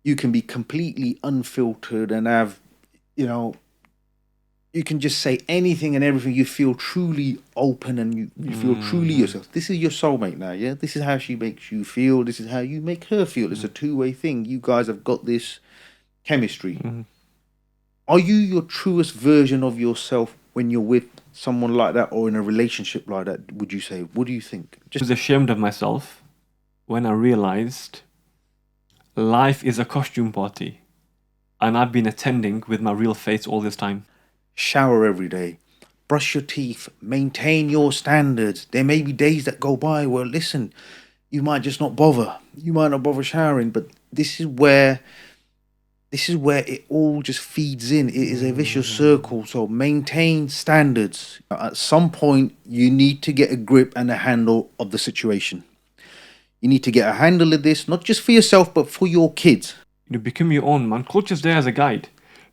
you can be completely unfiltered and have, you know, you can just say anything and everything. You feel truly open and you feel truly yourself. This is your soulmate now, yeah? This is how she makes you feel. This is how you make her feel. It's a two-way thing. You guys have got this chemistry. Are you your truest version of yourself when you're with someone like that or in a relationship like that, would you say? What do you think? I was ashamed of myself when I realized life is a costume party and I've been attending with my real face all this time. Shower every day. Brush your teeth. Maintain your standards. There may be days that go by where, listen, you might just not bother. You might not bother showering, but this is where it all just feeds in. It is a vicious circle. So maintain standards. At some point, you need to get a grip and a handle of the situation. You need to get a handle of this, not just for yourself, but for your kids. You become your own, man. Culture's there as a guide.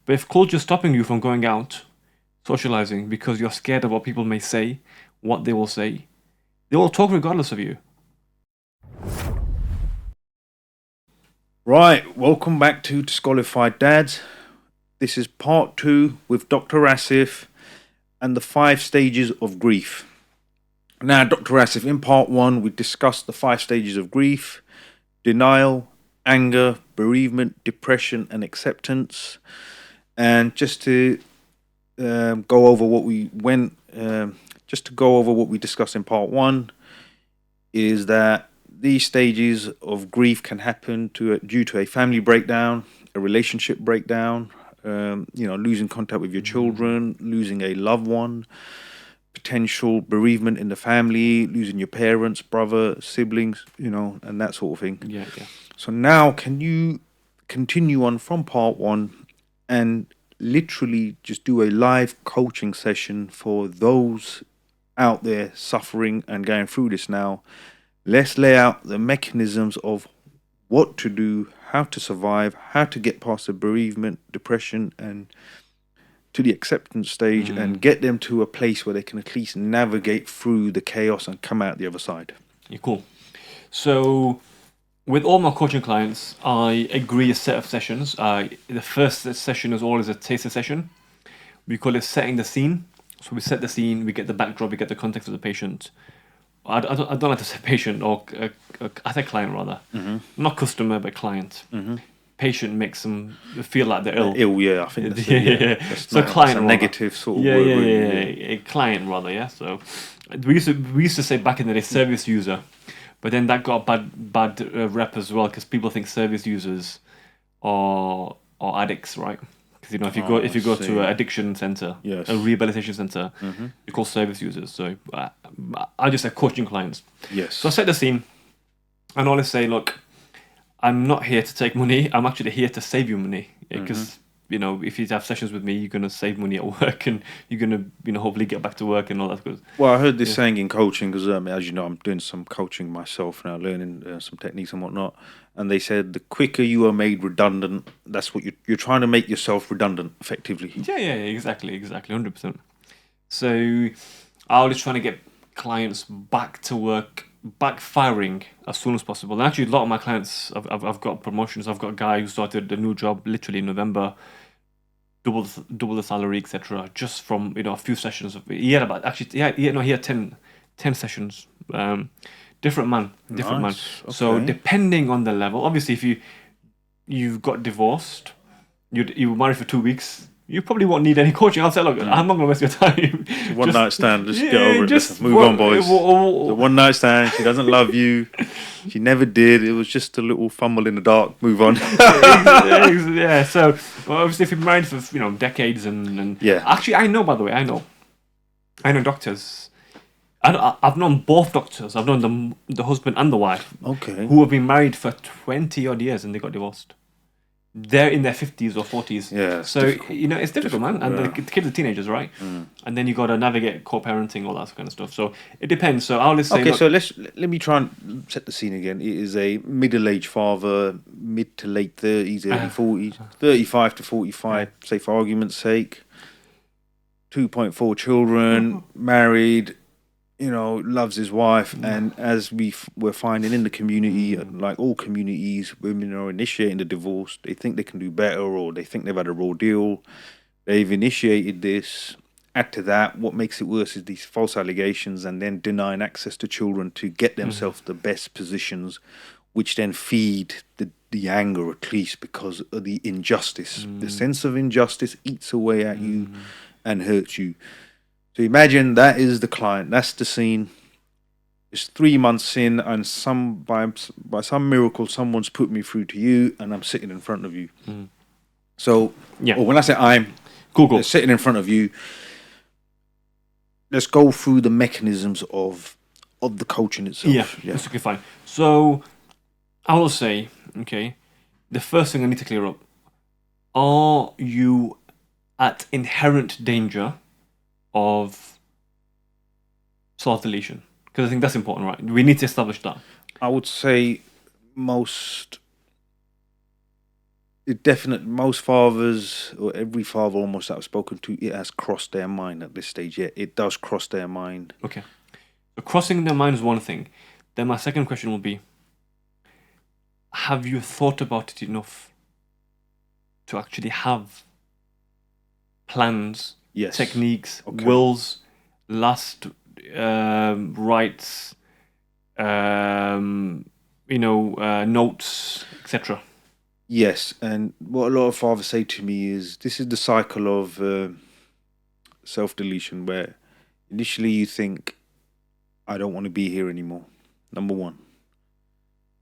But if culture's stopping you from going out, socializing, because you're scared of what people may say, what they will say, they will talk regardless of you. Right, welcome back to Disqualified Dads. This is part 2 with Dr. Asif and the 5 stages of grief. Now, Dr. Asif, in part 1, we discussed the 5 stages of grief: denial, anger, bereavement, depression, and acceptance. And just to go over what we discussed in part 1, is that these stages of grief can happen due to a family breakdown, a relationship breakdown, losing contact with your children, losing a loved one, potential bereavement in the family, losing your parents, brother, siblings, and that sort of thing. Yeah. So now, can you continue on from part 1 and literally just do a live coaching session for those out there suffering and going through this now? Let's lay out the mechanisms of what to do, how to survive, how to get past the bereavement, depression, and to the acceptance stage, and get them to a place where they can at least navigate through the chaos and come out the other side. Yeah, cool. So with all my coaching clients, I agree a set of sessions. The first session is always a taster session. We call it setting the scene. So we set the scene, we get the backdrop, we get the context of the patient. I don't like to say patient, or I say client rather. Not customer, but client. Patient makes them feel like they're ill. Yeah, I think that's That's so client, a negative sort of word. Yeah. A client rather, yeah. So we used to say back in the day service user, but then that got bad rep as well, because people think service users are addicts, right? Because if you go to an addiction center, yes, a rehabilitation center, you're called service users. So I just say coaching clients. Yes. So I set the scene, and I always say, look, I'm not here to take money. I'm actually here to save you money, because if you have sessions with me, you're gonna save money at work, and you're gonna hopefully get back to work and all that good. Well, I heard this saying in coaching, because as you know, I'm doing some coaching myself now, learning some techniques and whatnot. And they said the quicker you are made redundant, that's what you're trying to make yourself redundant, effectively. Yeah, exactly, 100%. So I was trying to get clients back to work, back firing as soon as possible. And actually, a lot of my clients, I've got promotions. I've got a guy who started a new job literally in November, double the salary, etc. Just from a few sessions. He had 10 sessions. Different man. Okay. So depending on the level, obviously, if you've got divorced, you were married for 2 weeks, you probably won't need any coaching. I'll say, look, I'm not going to waste your time. One night stand, just get over it. Just move on, boys. The one night stand, she doesn't love you. She never did. It was just a little fumble in the dark. Move on. Yeah. So obviously, if you're married for decades and yeah. Actually, I know. By the way, I know doctors. I've known both doctors. I've known the husband and the wife. Okay. Who have been married for 20 odd years and they got divorced. They're in their 50s or 40s. Yeah. So it's difficult, man. And the kids are teenagers, right? And then you got to navigate co-parenting, all that kind of stuff. So it depends. So I'll say. Okay, so let me try and set the scene again. It is a middle-aged father, mid to late 30s, early 40s, 35 to 45. Say for argument's sake, 2.4 children, married. loves his wife, and as we're finding in the community, like all communities, women are initiating the divorce. They think they can do better, or they think they've had a raw deal. They've initiated this. Add to that, what makes it worse is these false allegations, and then denying access to children to get themselves the best positions, which then feed the anger, at least because of the injustice. The sense of injustice eats away at you and hurts you. So imagine that is the client. That's the scene. It's 3 months in, and by some miracle, someone's put me through to you, and I'm sitting in front of you. So, or when I say I'm Google sitting in front of you, let's go through the mechanisms of the coaching itself. Yeah, that's okay, fine. So, I will say, okay, the first thing I need to clear up: are you at inherent danger of self-deletion? Because I think that's important, right? We need to establish that. I would say most fathers, or every father almost that I've spoken to, it has crossed their mind at this stage. Yeah, it does cross their mind. Okay. So crossing their mind is one thing. Then my second question will be, have you thought about it enough to actually have plans, techniques, wills, last rights, notes, etc.? Yes, and what a lot of fathers say to me is this is the cycle of self-deletion, where initially you think, I don't want to be here anymore. Number one.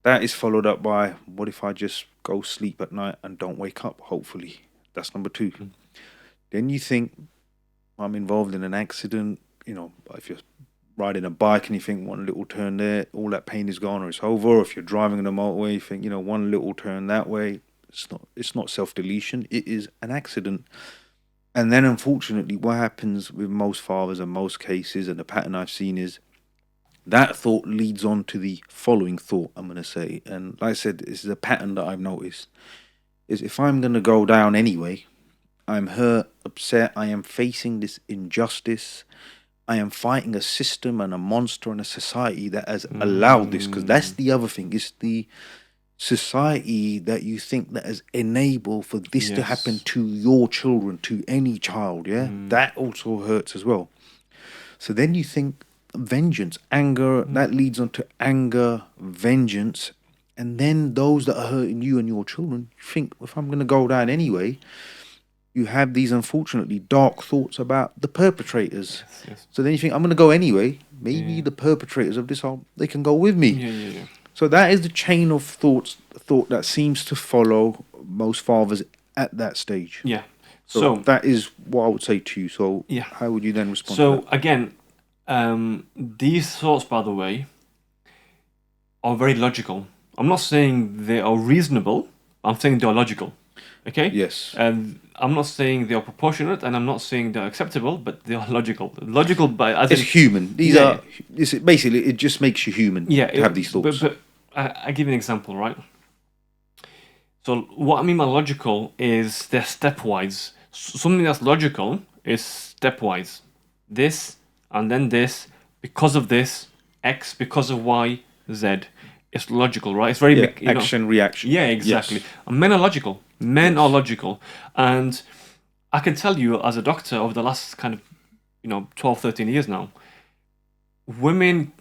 That is followed up by, what if I just go sleep at night and don't wake up, hopefully? That's number two. Then you think, I'm involved in an accident. If you're riding a bike and you think one little turn there, all that pain is gone or it's over. Or if you're driving on a motorway, you think, one little turn that way. It's not self-deletion. It is an accident. And then, unfortunately, what happens with most fathers in most cases, and the pattern I've seen is, that thought leads on to the following thought, I'm going to say. And like I said, this is a pattern that I've noticed. Is if I'm going to go down anyway, I'm hurt, upset, I am facing this injustice, I am fighting a system and a monster and a society that has allowed this. Because that's the other thing. It's the society that you think that has enabled for this to happen to your children, to any child, That also hurts as well. So then you think, vengeance, anger, that leads on to anger, vengeance, and then those that are hurting you and your children, you think, if I'm going to go down anyway, you have these unfortunately dark thoughts about the perpetrators. Yes. So then you think, I'm going to go anyway, maybe the perpetrators of this they can go with me. So that is the chain of thought that seems to follow most fathers at that stage. So that is what I would say to you. So how would you then respond to that? So again, these thoughts, by the way, are very logical. I'm not saying they are reasonable. I'm saying they are logical. Okay? Yes. And I'm not saying they are proportionate, and I'm not saying they're acceptable, but they are logical. Logical by as it's human. These are basically, it just makes you human to have these thoughts. But I give you an example, right? So what I mean by logical is they're stepwise. Something that's logical is stepwise. This and then this, because of this, X, because of Y, Z. It's logical, right? It's very action, reaction. Yeah, exactly. Yes. And men are logical. Men are logical. And I can tell you, as a doctor, over the last kind of 12, 13 years now, women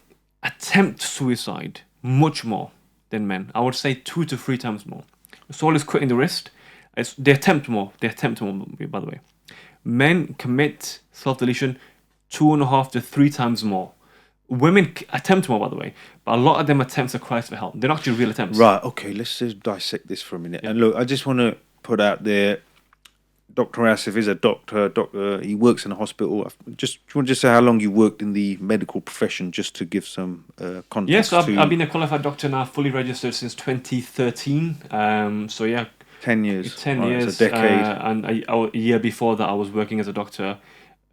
attempt suicide much more than men. I would say 2 to 3 times more. It's always quitting the wrist. They attempt more. By the way. Men commit self-deletion 2.5 to 3 times more. Women attempt more, by the way, but a lot of them attempts are cries for help. They're not actually real attempts. Right, okay, let's just dissect this for a minute. And look, I just want to put out there, Dr Asif is a doctor, he works in a hospital. Do you want to just say how long you worked in the medical profession, just to give some context? Yes, I've been a qualified doctor now, fully registered since 2013. 10 years. 10 years. It's a decade. And a year before that, I was working as a doctor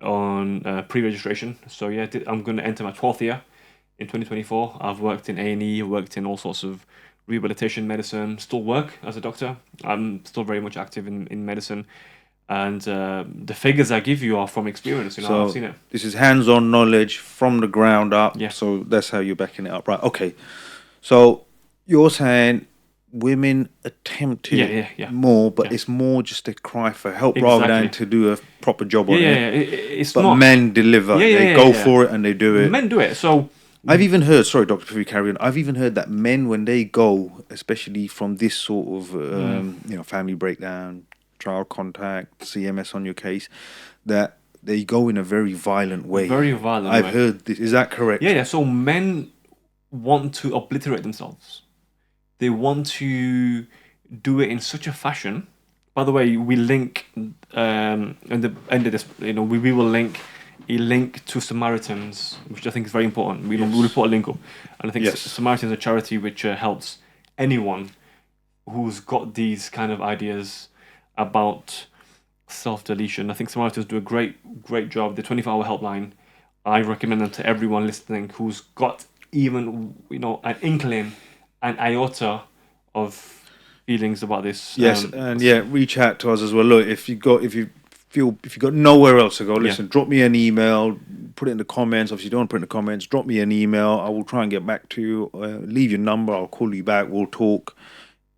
on pre-registration. So I'm going to enter my 12th year in 2024. I've worked in A&E, worked in all sorts of rehabilitation medicine, still work as a doctor. I'm still very much active in medicine. And the figures I give you are from experience. I've So seen it. this is hands-on knowledge from the ground up. Yeah. So that's how you're backing it up, right? Okay. So you're saying women attempt it Yeah. more, but Yeah. it's more just a cry for help rather than Exactly. to do a proper job on it. It's But not. men deliver. They go for it and they do it. Men do it. So I've even heard, sorry, Doctor, before you carry on, I've even heard that men, when they go, especially from this sort of, family breakdown, child contact, CMS on your case, that they go in a very violent way. very violent. I've way. heard this. Is that correct? Yeah. So men want to obliterate themselves. They want to do it in such a fashion. By the way, we link in the end of this. We will link a link to Samaritans, which I think is very important. We'll put a link up, and I think Yes. Samaritans is a charity which helps anyone who's got these kind of ideas about self-deletion. I think Samaritans do a great job. The 24-hour helpline, I recommend them to everyone listening who's got even an inkling, an iota of feelings about this. Yes, and reach out to us as well. Look, if you got nowhere else to go, listen, drop me an email, put it in the comments. Obviously, you don't want to put it in the comments. Drop me an email. I will try and get back to you. Leave your number. I'll call you back. We'll talk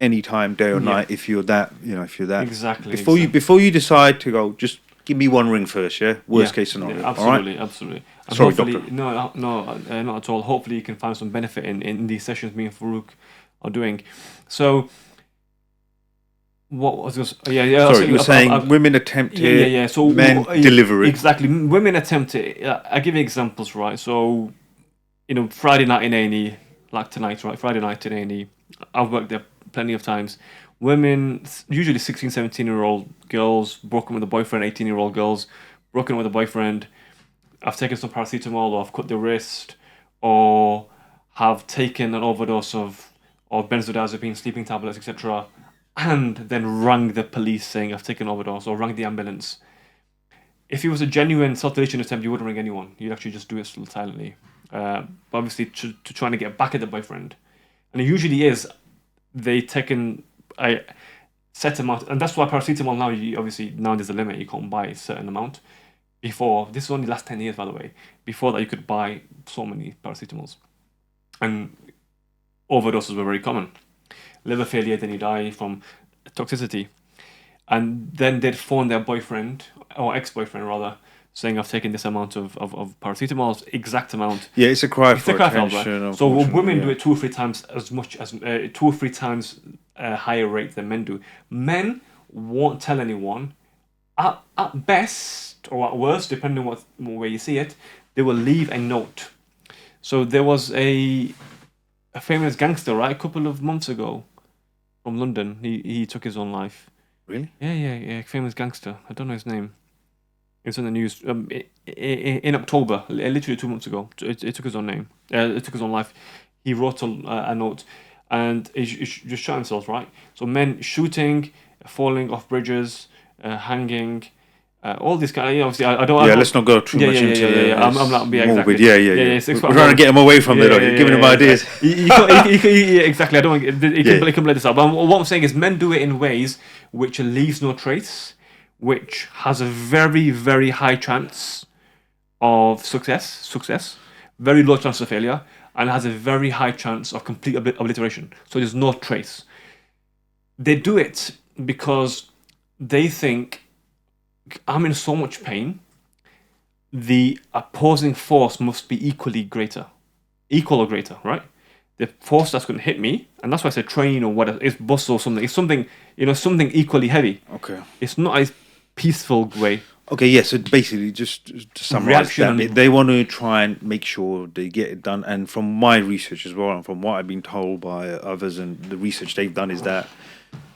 anytime, day or night. If you're that, Exactly. Before you decide to go, just give me one ring first. Yeah, worst case scenario. Absolutely, all right? absolutely. And Sorry, hopefully, doctor. No, not at all. Hopefully, you can find some benefit in these sessions me and Farouk are doing. So, what was this? Yeah. Sorry, you were saying women attempt it. Yeah. So men deliver it. Exactly, women attempt it. I give you examples, right? So, Friday night in A&E, like tonight, right? Friday night in A&E. I've worked there plenty of times. Women, usually 16, 17-year-old girls, broken with a boyfriend, 18-year-old girls, broken with a boyfriend. I've taken some paracetamol, or I've cut the wrist, or have taken an overdose of benzodiazepine, sleeping tablets, etc., and then rang the police saying I've taken an overdose, or rang the ambulance. If it was a genuine self-deletion attempt, you wouldn't ring anyone. You'd actually just do it silently. But obviously, to trying to get back at the boyfriend. And it usually is, they taken a set amount, and that's why paracetamol now, now there's a limit, you can't buy a certain amount. Before, this is only the last 10 years, by the way, before that you could buy so many paracetamols. And overdoses were very common. Liver failure, then you die from toxicity. And then they'd phone their boyfriend, or ex-boyfriend rather, saying I've taken this amount of paracetamol, exact amount. Yeah, it's a cry for attention. Right? So women do it 2 or 3 times as much as 2 or 3 times higher rate than men do. Men won't tell anyone. At best or at worst, depending on what way you see it, they will leave a note. So there was a famous gangster, right, a couple of months ago, from London. He took his own life. Really? Yeah. Famous gangster. I don't know his name. It was in the news in October, literally 2 months ago. It took his own name. It took his own life. He wrote a note, and he just shot himself. Right. So men shooting, falling off bridges, hanging, all this kind of. Obviously, I don't. Let's not go too much into it. I'm not. Yeah, morbid. Exactly. We're trying to get him away from it. You're giving him ideas. Exactly. I don't. He can play this out. But what I'm saying is, men do it in ways which leaves no trace, which has a very, very high chance of success, very low chance of failure, and has a very high chance of complete obliteration. So there's no trace. They do it because they think, I'm in so much pain, the opposing force must be equal or greater, right? The force that's going to hit me, and that's why I said train or whatever, it's bus or something. It's something, something equally heavy. Okay. It's not a peaceful way. Okay, yeah, so basically, just to summarize that, they want to try and make sure they get it done. And from my research as well, and from what I've been told by others and the research they've done, is that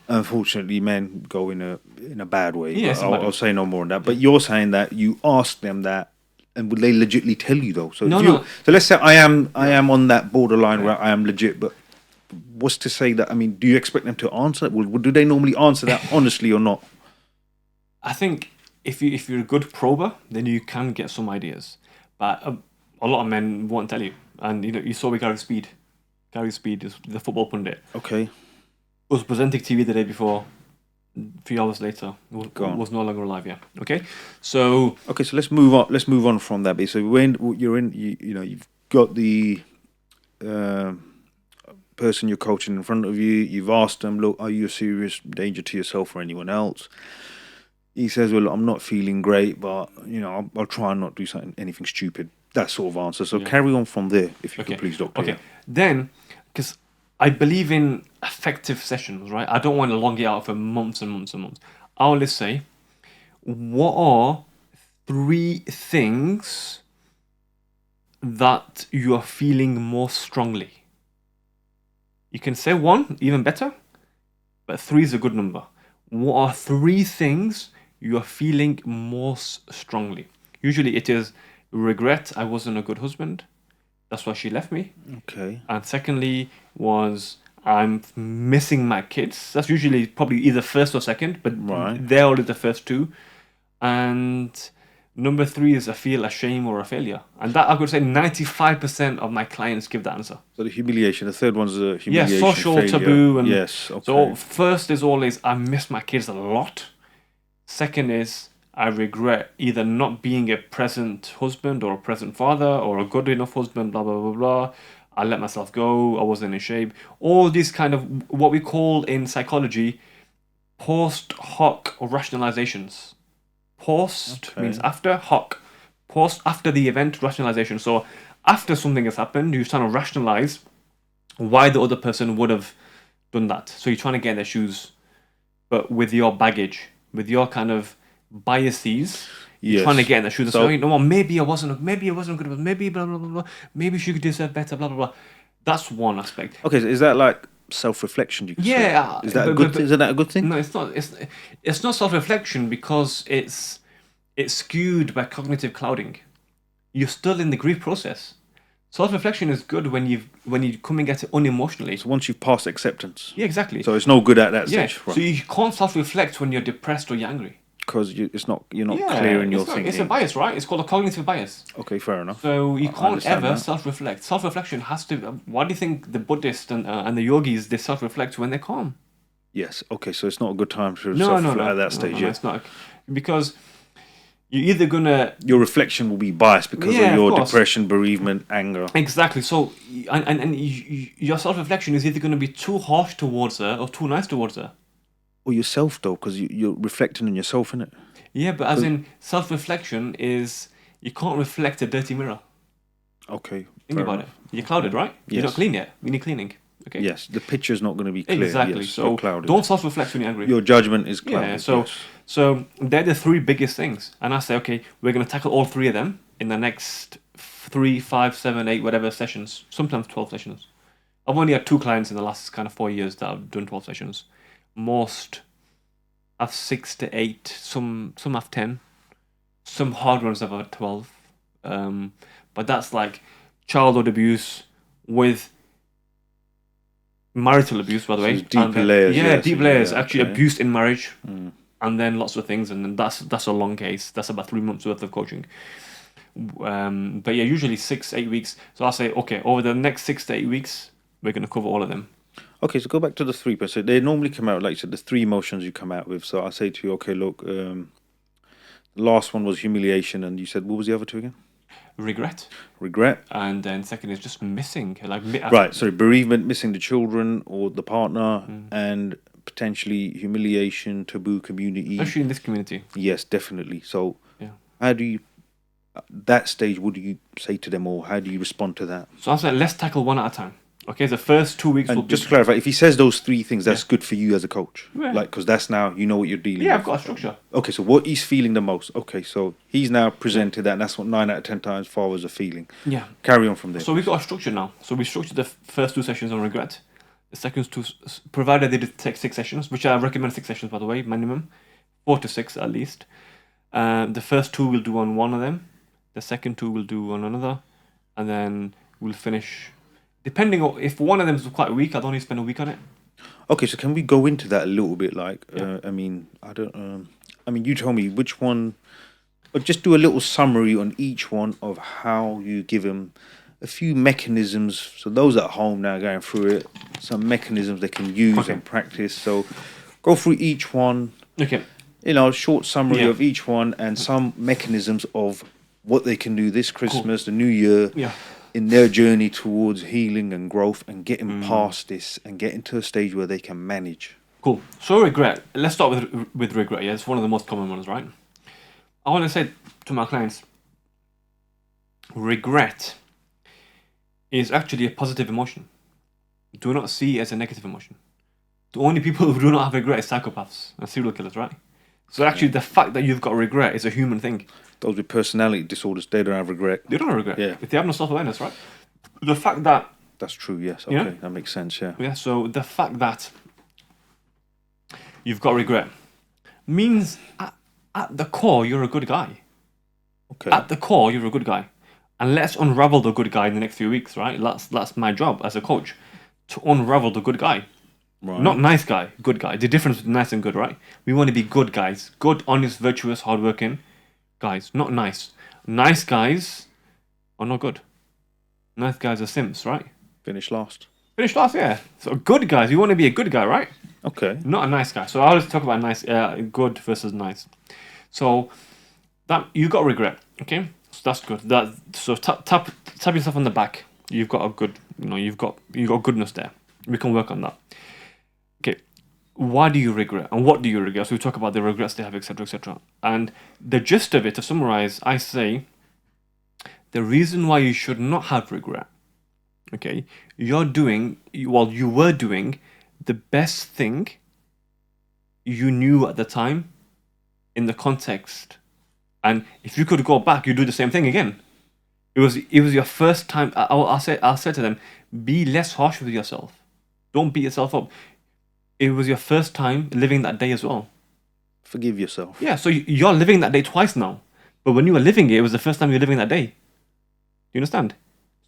unfortunately men go in a bad way. Yes, I'll say no more on that. But you're saying that you asked them that, and would they legitimately tell you though? So No. So let's say I am on that borderline where I am legit, but what's to say that? I mean, do you expect them to answer? Do they normally answer that honestly or not? I think if you're a good prober, then you can get some ideas. But a lot of men won't tell you. And you saw with Gary Speed. Gary Speed is the football pundit. Okay. Was presenting TV the day before. A few hours later, Gone. was no longer alive. Yeah. Okay. So Okay, so let's move on. Let's move on from that bit. So when you're in, you know, you've got the uh, person you're coaching in front of you. You've asked them, look, are you a serious danger to yourself or anyone else? He says, well, I'm not feeling great, but you know, I'll try and not do something, anything stupid. That sort of answer. So Yeah. carry on from there, if you Okay. could please, Doctor. Okay. Yeah. Then, because I believe in effective sessions, right? I don't want to long it out for months and months and months. I'll just say, what are 3 things that you are feeling more strongly? You can say 1, even better, but 3 is a good number. What are 3 things you are feeling most strongly? Usually it is regret, I wasn't a good husband. That's why she left me. Okay. And secondly was I'm missing my kids. That's usually probably either first or second, but Right. they're only the first 2. And number 3 is I feel ashamed or a failure. And that I could say 95% of my clients give that answer. So the humiliation. The third one's the Yeah, humiliation. social failure. taboo. And yes. Okay. so first is always I miss my kids a lot. Second is I regret either not being a present husband or a present father or a good enough husband, blah, blah, blah, blah. I let myself go. I wasn't in shape. All these kind of what we call in psychology post hoc rationalizations. Post means after, hoc. Post after the event rationalization. So after something has happened, you're trying to rationalize why the other person would have done that. So you're trying to get in their shoes, but with your baggage, with your kind of biases, you're trying to get in their shoes and say, oh, you know what, maybe I wasn't good enough, maybe blah, blah, blah, blah, maybe she could deserve better, blah, blah, blah. That's one aspect. Okay, so is that like self-reflection? You could say? Is that a good thing? Is that a good thing? No, it's not. It's not self-reflection because it's skewed by cognitive clouding. You're still in the grief process. Self-reflection is good when you come and get it unemotionally. So once you've passed acceptance. Yeah, exactly. So it's no good at that Yeah. stage. Right. So you can't self-reflect when you're depressed or you're angry. Because you're not clear in your thinking. It's a bias, right? It's called a cognitive bias. Okay, fair enough. So you I can't understand ever that. self-reflect. Self-reflection has to. Why do you think the Buddhists and the yogis they self-reflect when they're calm? Yes. Okay, so it's not a good time to No, self-reflect at that stage. no, Yeah. it's not because you're either gonna Your reflection will be biased because Yeah, of of your course. depression, bereavement, anger. exactly. So your self-reflection is either gonna be too harsh towards her or too nice towards her. Or yourself, though, because you're reflecting on yourself, innit? Yeah, but as in self-reflection is you can't reflect a dirty mirror. Okay. Think fair about enough. it. You're clouded, right? You're not Yes. clean yet. You need cleaning. Okay. Yes, the picture's not going to be clear. Exactly. Yes, so clouded. don't self-reflect when you're angry. Your judgment is clouded. Yeah. So yes. so they're the 3 biggest things, and I say, okay, we're gonna tackle all 3 of them in the next 3, 5, 7, 8, whatever sessions. Sometimes 12 sessions. I've only had 2 clients in the last kind of 4 years that have done 12 sessions. Most have 6 to 8. Some have 10. Some hard ones have had 12. But that's like childhood abuse with marital abuse, by the way. it's deep And then- layers, Yeah, yes, deep layers. yeah, Actually, okay. abuse in marriage, and then lots of things, and then that's a long case. That's about 3 months worth of coaching. But yeah, usually 6, 8 weeks. So I'll say, okay, over the next 6 to 8 weeks, we're gonna cover all of them. Okay, so go back to the 3%. So they normally come out, like you said, the 3 emotions you come out with. So I say to you, okay, look, the last one was humiliation, and you said, what was the other 2 again? Regret, Regret. and then second is just missing, like Right, sorry, bereavement, missing the children or the partner, Mm. and potentially humiliation, taboo community. especially in this community. Yes, definitely. So, Yeah. how do you, at that stage, what do you say to them, or how do you respond to that? So I said, let's tackle one at a time. Okay, the first 2 weeks will And be. just to clarify, if he says those 3 things, that's good for you as a coach. Yeah. Like, because that's now, you know what you're dealing Yeah, with. I've got a structure. Okay, so what he's feeling the most. Okay, so he's now presented that, and that's what 9 out of 10 times fathers are feeling. Yeah. Carry on from there. So we've got a structure now. So we structured the first 2 sessions on regret. The second 2, provided they did take 6 sessions, which I recommend 6 sessions, by the way, minimum. 4 to 6 at least. The first 2 we'll do on one of them. The second 2 we'll do on another. And then we'll finish. Depending on if one of them is quite weak, I'd only spend a week on it. Okay, so can we go into that a little bit? Like, Yeah. I mean, I don't. I mean, you tell me which one. Or just do a little summary on each one of how you give them a few mechanisms. So those at home now going through it, some mechanisms they can use Okay. and practice. So, Go through each one, Okay. a short summary Yeah. of each one and some mechanisms of what they can do this Christmas, the New Year, Yeah. in their journey towards healing and growth and getting past this and getting to a stage where they can manage. Cool. So regret. Let's start with regret. Yeah, it's one of the most common ones, right? I want to say to my clients, regret is actually a positive emotion. Do not see it as a negative emotion. The only people who do not have regret is psychopaths and serial killers, right? So actually, the fact that you've got regret is a human thing. Those with personality disorders, they don't have regret. They don't have regret. Yeah. If they have no self-awareness, right? The fact that... That's true, yes. You Okay, know? that makes sense, yeah. Yeah, so the fact that you've got regret means at the core, you're a good guy. Okay. At the core, you're a good guy. And let's unravel the good guy in the next few weeks, right? That's my job as a coach, to unravel the good guy. Right. Not nice guy, good guy. The difference between nice and good, right? We want to be good guys. Good, honest, virtuous, hardworking guys. Not nice. Nice guys are not good. Nice guys are simps, right? Finish last. Finish last, yeah. So good guys, you want to be a good guy, right? Okay. Not a nice guy. So I always talk about nice, good versus nice. So that you got regret, okay? So that's good. So tap yourself on the back. You've got a good, you've got goodness there. We can work on that. Okay, why do you regret and what do you regret? So we talk about the regrets they have, etc., etc. And the gist of it, to summarize, I say the reason why you should not have regret. Okay, you were doing the best thing you knew at the time in the context. And if you could go back, you'd do the same thing again. It was your first time. I'll say to them, be less harsh with yourself. Don't beat yourself up. It was your first time living that day as well. Forgive yourself. Yeah, so you're living that day twice now. But when you were living it, it was the first time you were living that day. You understand?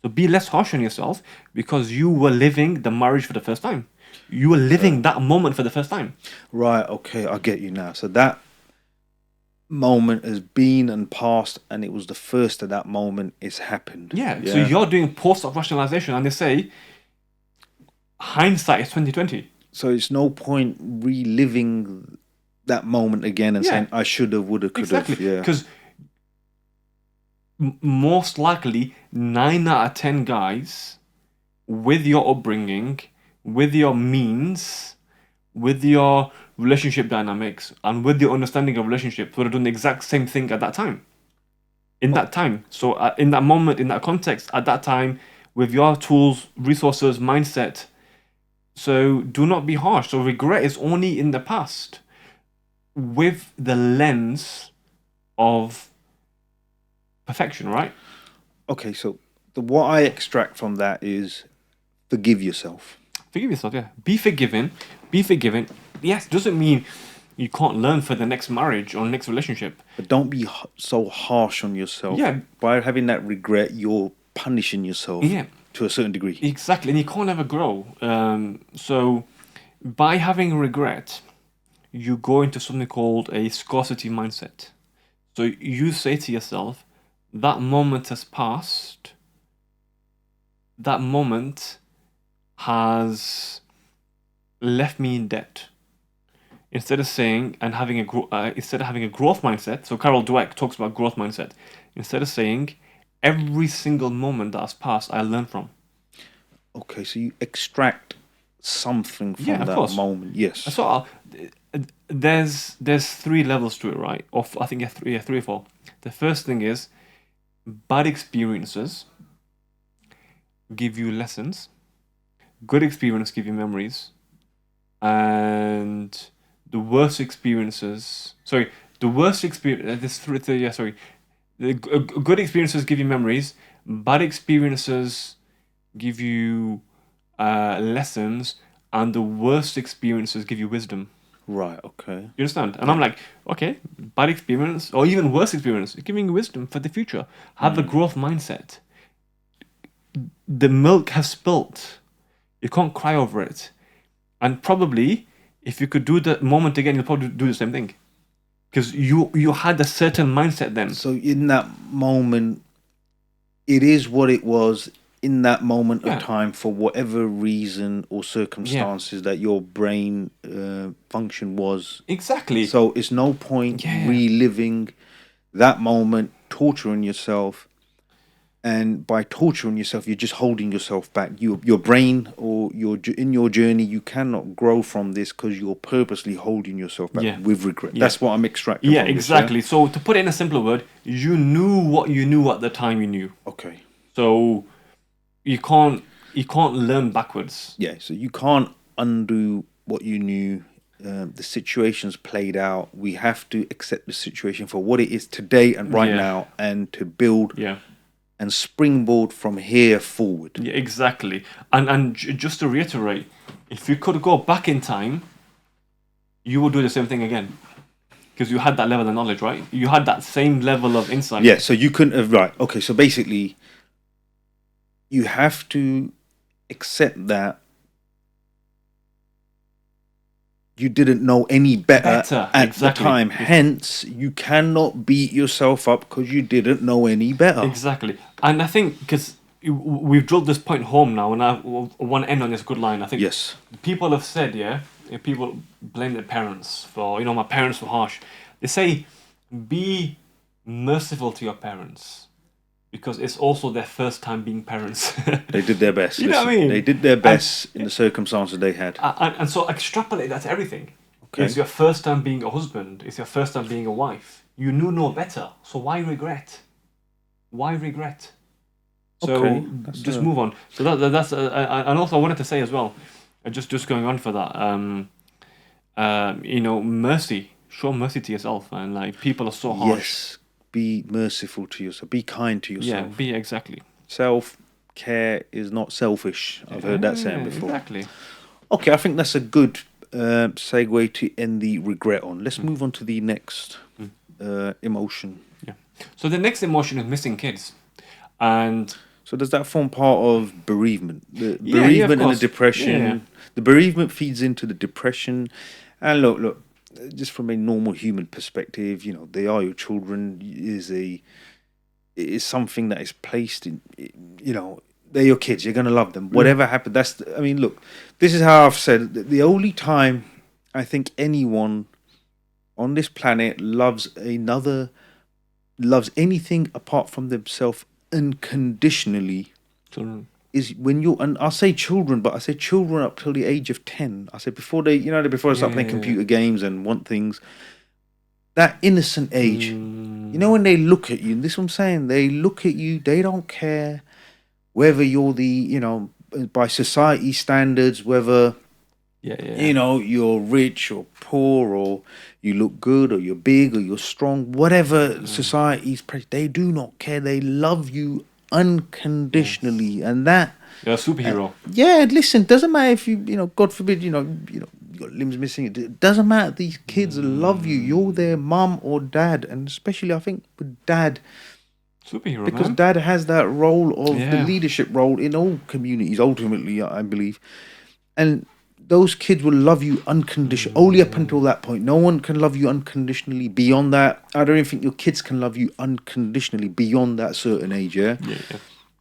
So be less harsh on yourself because you were living the marriage for the first time. You were living that moment for the first time. Right, okay, I get you now. So that moment has been and passed, and it was the first of that moment it's happened. Yeah. So you're doing post-op rationalization, and they say hindsight is 2020. So it's no point reliving that moment again and saying I should have, would have, could have. Exactly. Yeah. Because most likely 9 out of 10 guys with your upbringing, with your means, with your relationship dynamics, and with your understanding of relationships would have done the exact same thing at that time. In that time. So in that moment, in that context, at that time, with your tools, resources, mindset. So do not be harsh. So regret is only in the past with the lens of perfection, right? Okay, so what I extract from that is forgive yourself. Forgive yourself, yeah. Be forgiven. Be forgiven. Yes, doesn't mean you can't learn for the next marriage or next relationship. But don't be so harsh on yourself. Yeah. By having that regret, you're punishing yourself to a certain degree. Exactly, and you can't ever grow. So by having regret, you go into something called a scarcity mindset. So you say to yourself, that moment has passed. That moment has left me in debt. Instead of saying and having a growth mindset, so Carol Dweck talks about growth mindset. Instead of saying every single moment that has passed, I learn from. Okay, so you extract something from that course. moment. Yes. So there's 3 levels to it, right? Or I think 3 or 4. The first thing is bad experiences give you lessons. Good experiences give you memories, and the worst experiences. The good experiences give you memories. Bad experiences give you lessons, and the worst experiences give you wisdom. Right. Okay. You understand? And I'm like, okay, bad experience or even worse experience, giving you wisdom for the future. Have a growth mindset. The milk has spilt. You can't cry over it. And probably, if you could do the moment again, you'll probably do the same thing. Because you had a certain mindset then. So in that moment, it is what it was. in that moment Yeah. of time for whatever reason or circumstances that your brain function was. Exactly. So it's no point Yeah. reliving that moment, torturing yourself. And by torturing yourself, you're just holding yourself back. Your brain or in your journey, you cannot grow from this because you're purposely holding yourself back Yeah. with regret. Yeah. That's what I'm extracting Yeah, from exactly. this. So to put it in a simpler word, you knew what you knew at the time you knew. Okay. So you can't learn backwards. Yeah. So you can't undo what you knew. The situation's played out. We have to accept the situation for what it is today and right now, and to build and springboard from here forward. Yeah, exactly. And just to reiterate, if you could go back in time, you would do the same thing again. Because you had that level of knowledge, right? You had that same level of insight. Yeah, so you couldn't have, right. Okay, so basically, you have to accept that you didn't know any better at the time. Hence, you cannot beat yourself up because you didn't know any better. Exactly. And I think, because we've drilled this point home now, and I want to end on this good line. I think people have said, people blame their parents for, my parents were harsh. They say, be merciful to your parents because it's also their first time being parents. They did their best. You know what I mean? They did their best in the circumstances they had. And so extrapolate that to everything. Okay. It's your first time being a husband. It's your first time being a wife. You knew no better. So why regret? Why regret? So just move on. So that's and also I wanted to say as well, just going on for that. Mercy. Show mercy to yourself, and like people are so harsh. Yes, be merciful to yourself. Be kind to yourself. Yeah, be exactly. Self-care is not selfish. I've heard that saying before. Exactly. Okay, I think that's a good segue to end the regret on. Let's move on to the next emotion. Yeah. So the next emotion is missing kids, and so does that form part of bereavement? The bereavement and the depression. Yeah. The bereavement feeds into the depression, and look. Just from a normal human perspective, they are your children. It is something that is placed in. They're your kids. You're gonna love them. Whatever happened, look. This is how I've said it. The only time I think anyone on this planet loves anything apart from themselves unconditionally is when and I say children, but I say children up till the age of 10. I say before they start playing computer games and want things. That innocent age, when they look at you, and this is what I'm saying, they look at you, they don't care whether you're by society standards, whether you're rich or poor, or you look good, or you're big, or you're strong, whatever society's they do not care. They love you unconditionally, and that you're a superhero. Listen, doesn't matter if you God forbid you got limbs missing. It doesn't matter. These kids love you. You're their mum or dad, and especially I think with dad, superhero, because dad has that role of the leadership role in all communities. Ultimately, I believe, and those kids will love you unconditionally. Only up until that point, no one can love you unconditionally. Beyond that, I don't even think your kids can love you unconditionally beyond that certain age. Yeah.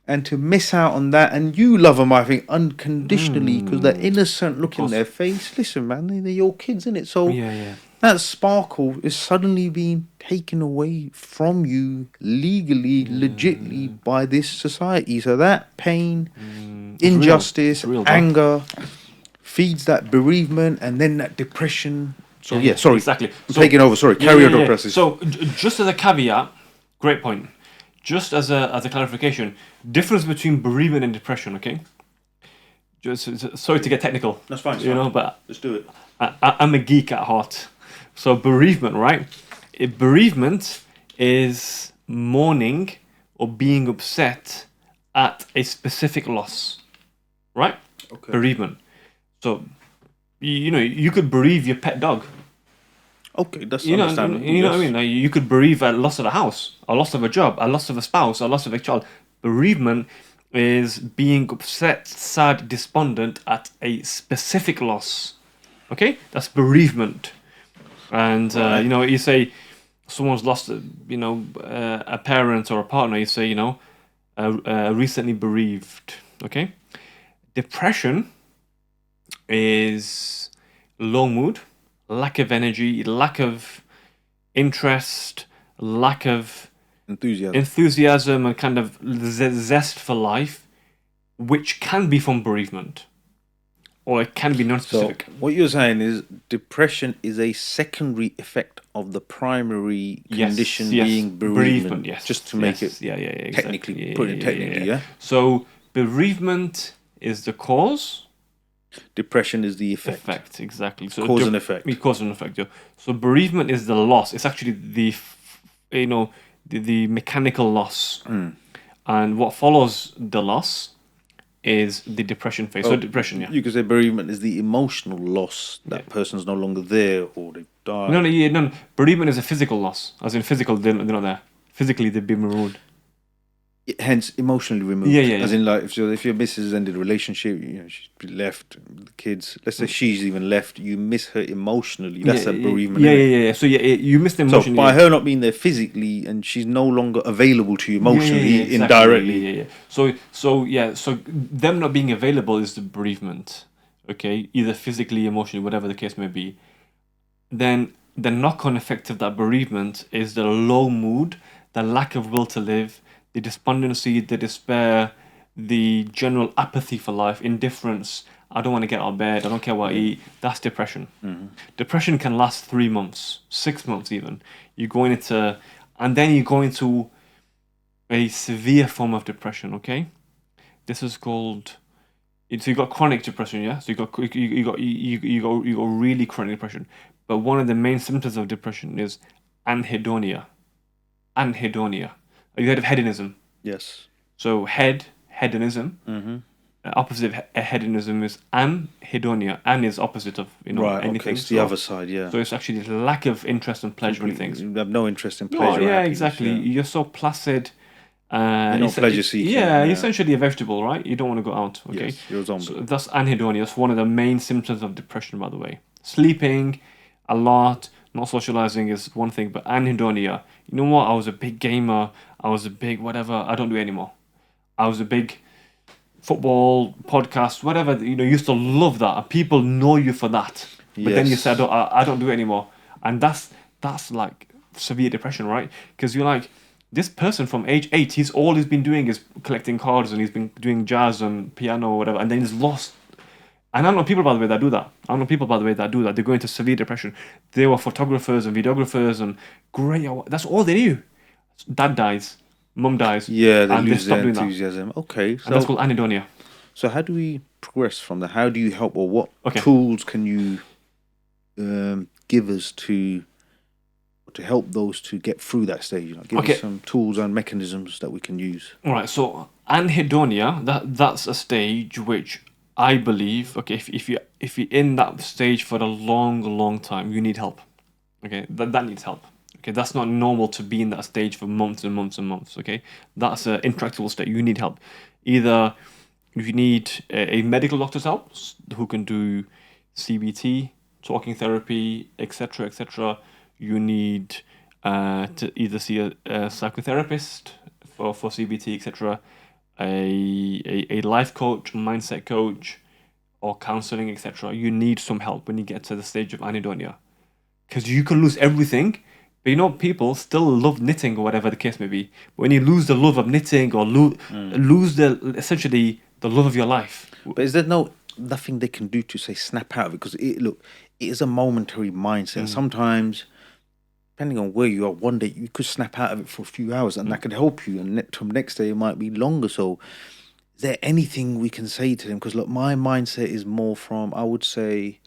And to miss out on that, and you love them, I think, unconditionally, because that innocent look in their face. Listen, man, they're your kids, innit? So that sparkle is suddenly being taken away from you legally, legitly by this society. So that pain, injustice, anger feeds that bereavement, and then that depression. So sorry, exactly. I'm taking over. Sorry, carry on, Dr. Asif. So just as a caveat, great point. Just as a clarification, difference between bereavement and depression. Okay. Just sorry to get technical. That's fine. But let's do it. I'm a geek at heart. So bereavement, right? Bereavement is mourning or being upset at a specific loss, right? Okay. Bereavement. So, you could bereave your pet dog. Okay, that's understandable. You know what I mean? Like, you could bereave a loss of a house, a loss of a job, a loss of a spouse, a loss of a child. Bereavement is being upset, sad, despondent at a specific loss. Okay? That's bereavement. And, you say someone's lost, a parent or a partner, you say, recently bereaved. Okay, depression is low mood, lack of energy, lack of interest, lack of enthusiasm, and kind of zest for life, which can be from bereavement, or it can be non-specific. So what you're saying is depression is a secondary effect of the primary condition being bereavement. Yes. Just to make it technically, put it technically, yeah. So bereavement is the cause. Depression is the effect. Effect, exactly. So cause and effect. Cause and effect. Yeah. So bereavement is the loss. It's actually the mechanical loss, and what follows the loss is the depression phase. So depression, yeah. You could say bereavement is the emotional loss. That person's no longer there, or they die. No. Bereavement is a physical loss, as in physical. They're not there. Physically, they've been removed. Hence, emotionally removed. Yeah. As in, like, if your missus ended a relationship, she's left the kids. Let's say she's even left. You miss her emotionally. That's a bereavement. Yeah. So you miss them emotionally. So by her not being there physically, and she's no longer available to you emotionally, exactly. indirectly. Yeah. So them not being available is the bereavement. Okay, either physically, emotionally, whatever the case may be. Then the knock-on effect of that bereavement is the low mood, the lack of will to live, the despondency, the despair, the general apathy for life, indifference. I don't want to get out of bed. I don't care what I eat. That's depression. Depression can last 3 months, 6 months even. And then you go into a severe form of depression. Okay, this is called. So you got chronic depression, yeah. So you got really chronic depression. But one of the main symptoms of depression is anhedonia. Anhedonia. Have you heard of hedonism? Yes. So hedonism. Opposite of hedonism is anhedonia. An is opposite of anything. Okay, it's the other side, yeah. So it's actually the lack of interest and pleasure in things. You have no interest in pleasure. Yeah, exactly. Yeah. You're so placid. You're not pleasure seeking. Yeah, you're essentially a vegetable, right? You don't want to go out. Okay, yes, you're a zombie. So that's anhedonia. That's one of the main symptoms of depression, by the way. Sleeping a lot, not socializing is one thing, but anhedonia. You know what? I was a big gamer. I was a big whatever. I don't do it anymore. I was a big football podcast, whatever. Used to love that. And people know you for that. But then you said, I don't do it anymore, and that's like severe depression, right? Because you're like, this person from age 8, he's all he's been doing is collecting cards, and he's been doing jazz and piano or whatever, and then he's lost. And I know people, by the way, that do that. They go into severe depression. They were photographers and videographers and great. That's all they do. Dad dies, mum dies. Yeah, they lose their enthusiasm. Okay, so and that's called anhedonia. So how do we progress from that? How do you help, or what tools can you give us to help those to get through that stage? Give us some tools and mechanisms that we can use. All right. So anhedonia, that's a stage which I believe, if you're in that stage for a long time, you need help. Okay, that needs help. Okay, that's not normal to be in that stage for months and months and months. Okay, that's an intractable state. You need help. Either you need a medical doctor's help who can do CBT, talking therapy, etc., etc. You need to either see a psychotherapist for CBT, etc., a life coach, mindset coach, or counseling, etc. You need some help when you get to the stage of anhedonia, because you can lose everything, but people still love knitting or whatever the case may be. When you lose the love of knitting or lose essentially the love of your life, but is there nothing they can do to say snap out of it? Because it is a momentary mindset. Sometimes, depending on where you are, one day you could snap out of it for a few hours, and that could help you. And the next day it might be longer. So, is there anything we can say to them? Because look, my mindset is more from, I would say,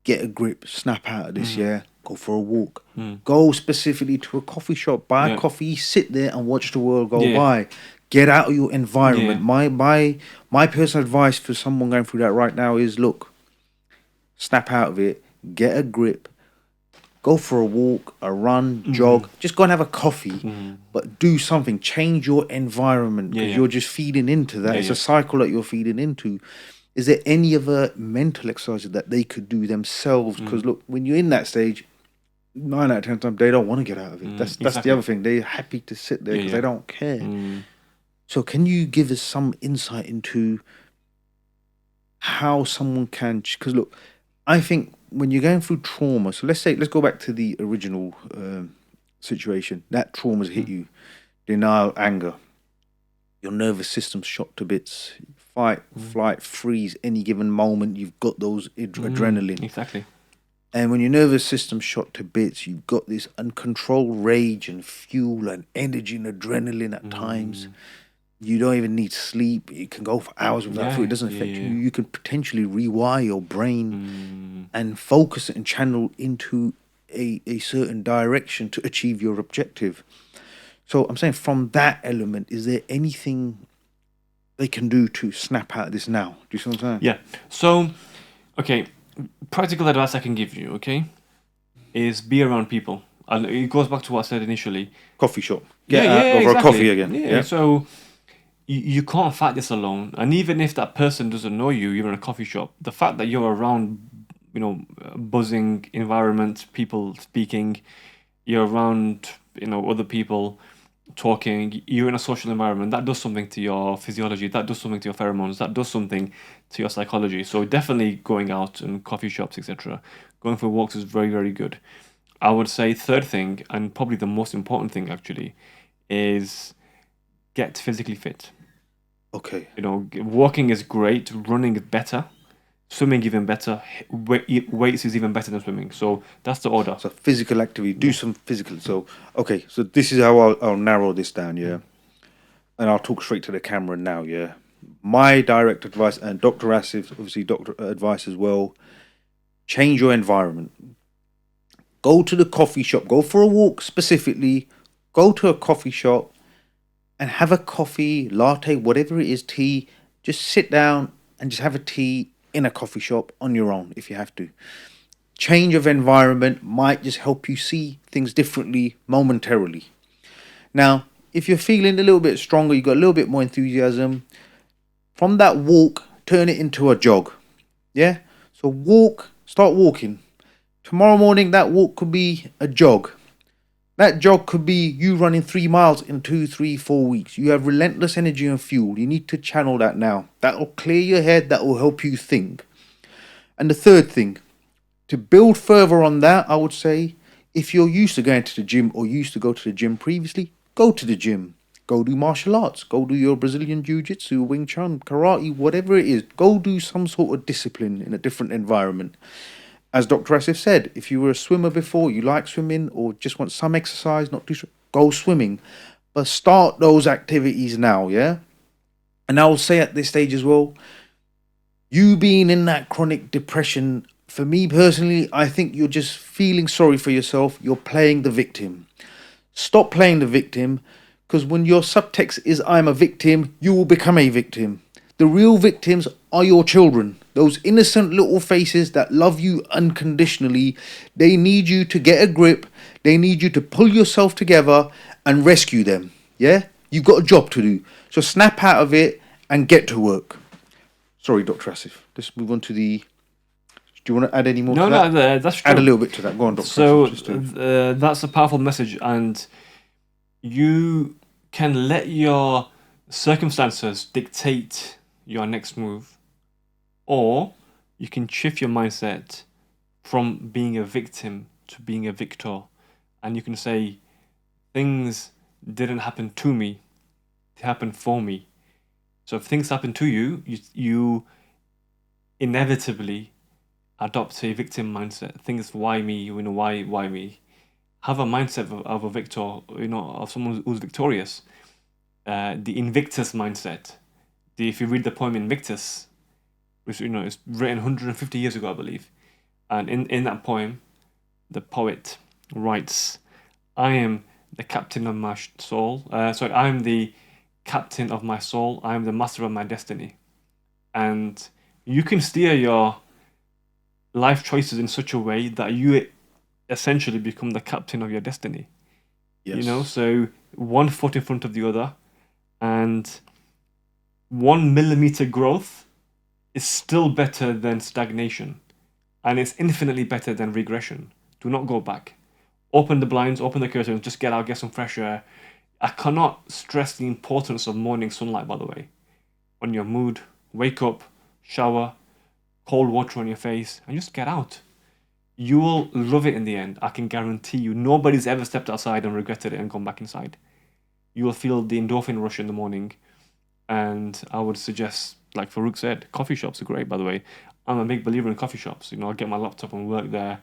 get a grip, snap out of this. Yeah, go for a walk, go specifically to a coffee shop, buy a coffee, sit there and watch the world go by. Get out of your environment. My personal advice for someone going through that right now is, look, snap out of it, get a grip. Go for a walk, a run, jog. Just go and have a coffee, but do something. Change your environment, because you're just feeding into that. It's a cycle that you're feeding into. Is there any other mental exercises that they could do themselves? Because look, when you're in that stage, 9 out of 10 times they don't want to get out of it. That's the other thing. They're happy to sit there because they don't care. So can you give us some insight into how someone can? Because look, I think when you're going through trauma, so let's go back to the original situation. That trauma's hit you, denial, anger, your nervous system's shot to bits. Fight, flight, freeze. Any given moment, you've got those adrenaline. Exactly. And when your nervous system's shot to bits, you've got this uncontrolled rage and fuel and energy and adrenaline at times. You don't even need sleep. You can go for hours without food. It doesn't affect you. You can potentially rewire your brain and focus it and channel into a certain direction to achieve your objective. So I'm saying from that element, is there anything they can do to snap out of this now? Do you see what I'm saying? Yeah. So, okay, practical advice I can give you, okay, is be around people. And it goes back to what I said initially. Coffee shop. Go for a coffee again. Yeah. So you can't fight this alone. And even if that person doesn't know you, you're in a coffee shop, the fact that you're around, buzzing environment, people speaking, you're around, other people talking, you're in a social environment, that does something to your physiology, that does something to your pheromones, that does something to your psychology. So definitely going out and coffee shops, etc., going for walks is very, very good. I would say third thing, and probably the most important thing actually, is get physically fit. Okay. Walking is great, running is better, swimming even better, weights is even better than swimming. So that's the order. So physical activity, do some physical. So, okay, so this is how I'll narrow this down, yeah? And I'll talk straight to the camera now, yeah? My direct advice, and Dr. Asif, obviously doctor advice as well, change your environment. Go to the coffee shop, go for a walk specifically, go to a coffee shop and have a coffee, latte, whatever it is, tea. Just sit down and just have a tea in a coffee shop on your own if you have to. Change of environment might just help you see things differently momentarily. Now, if you're feeling a little bit stronger, you got a little bit more enthusiasm, from that walk, turn it into a jog. Yeah? So start walking. Tomorrow morning, that walk could be a jog. That jog could be you running 3 miles in 2, 3, 4 weeks. You have relentless energy and fuel. You need to channel that now. That will clear your head. That will help you think. And the third thing, to build further on that, I would say, if you're used to going to the gym or used to go to the gym previously, go to the gym. Go do martial arts. Go do your Brazilian Jiu-Jitsu, Wing Chun, karate, whatever it is. Go do some sort of discipline in a different environment. As Dr. Asif said, if you were a swimmer before, you like swimming or just want some exercise, not too go swimming. But start those activities now, yeah? And I will say at this stage as well, you being in that chronic depression, for me personally, I think you're just feeling sorry for yourself. You're playing the victim. Stop playing the victim, because when your subtext is I'm a victim, you will become a victim. The real victims are your children. Those innocent little faces that love you unconditionally. They need you to get a grip. They need you to pull yourself together and rescue them. Yeah? You've got a job to do. So snap out of it and get to work. Sorry, Dr. Asif. Let's move on to the... Do you want to add any more to that? No, that's true. Add a little bit to that. Go on, Dr. So Asif. that's a powerful message, and you can let your circumstances dictate your next move, or you can shift your mindset from being a victim to being a victor, and you can say things didn't happen to me, they happened for me. So if things happen to you, you inevitably adopt a victim mindset. Things, why me? Why me? Have a mindset of a victor, of someone who's victorious. The Invictus mindset. If you read the poem Invictus, which is written 150 years ago, I believe, and in that poem, the poet writes, "I am the captain of my soul. I am the captain of my soul. I am the master of my destiny." And you can steer your life choices in such a way that you essentially become the captain of your destiny. Yes. So one foot in front of the other, and 1 millimeter growth is still better than stagnation, and it's infinitely better than regression. Do not go back. Open the blinds, open the curtains, just get out, get some fresh air. I cannot stress the importance of morning sunlight, by the way. On your mood, wake up, shower, cold water on your face, and just get out. You will love it in the end. I can guarantee you. Nobody's ever stepped outside and regretted it and gone back inside. You will feel the endorphin rush in the morning. And I would suggest, like Farouk said, coffee shops are great, by the way. I'm a big believer in coffee shops. I get my laptop and work there,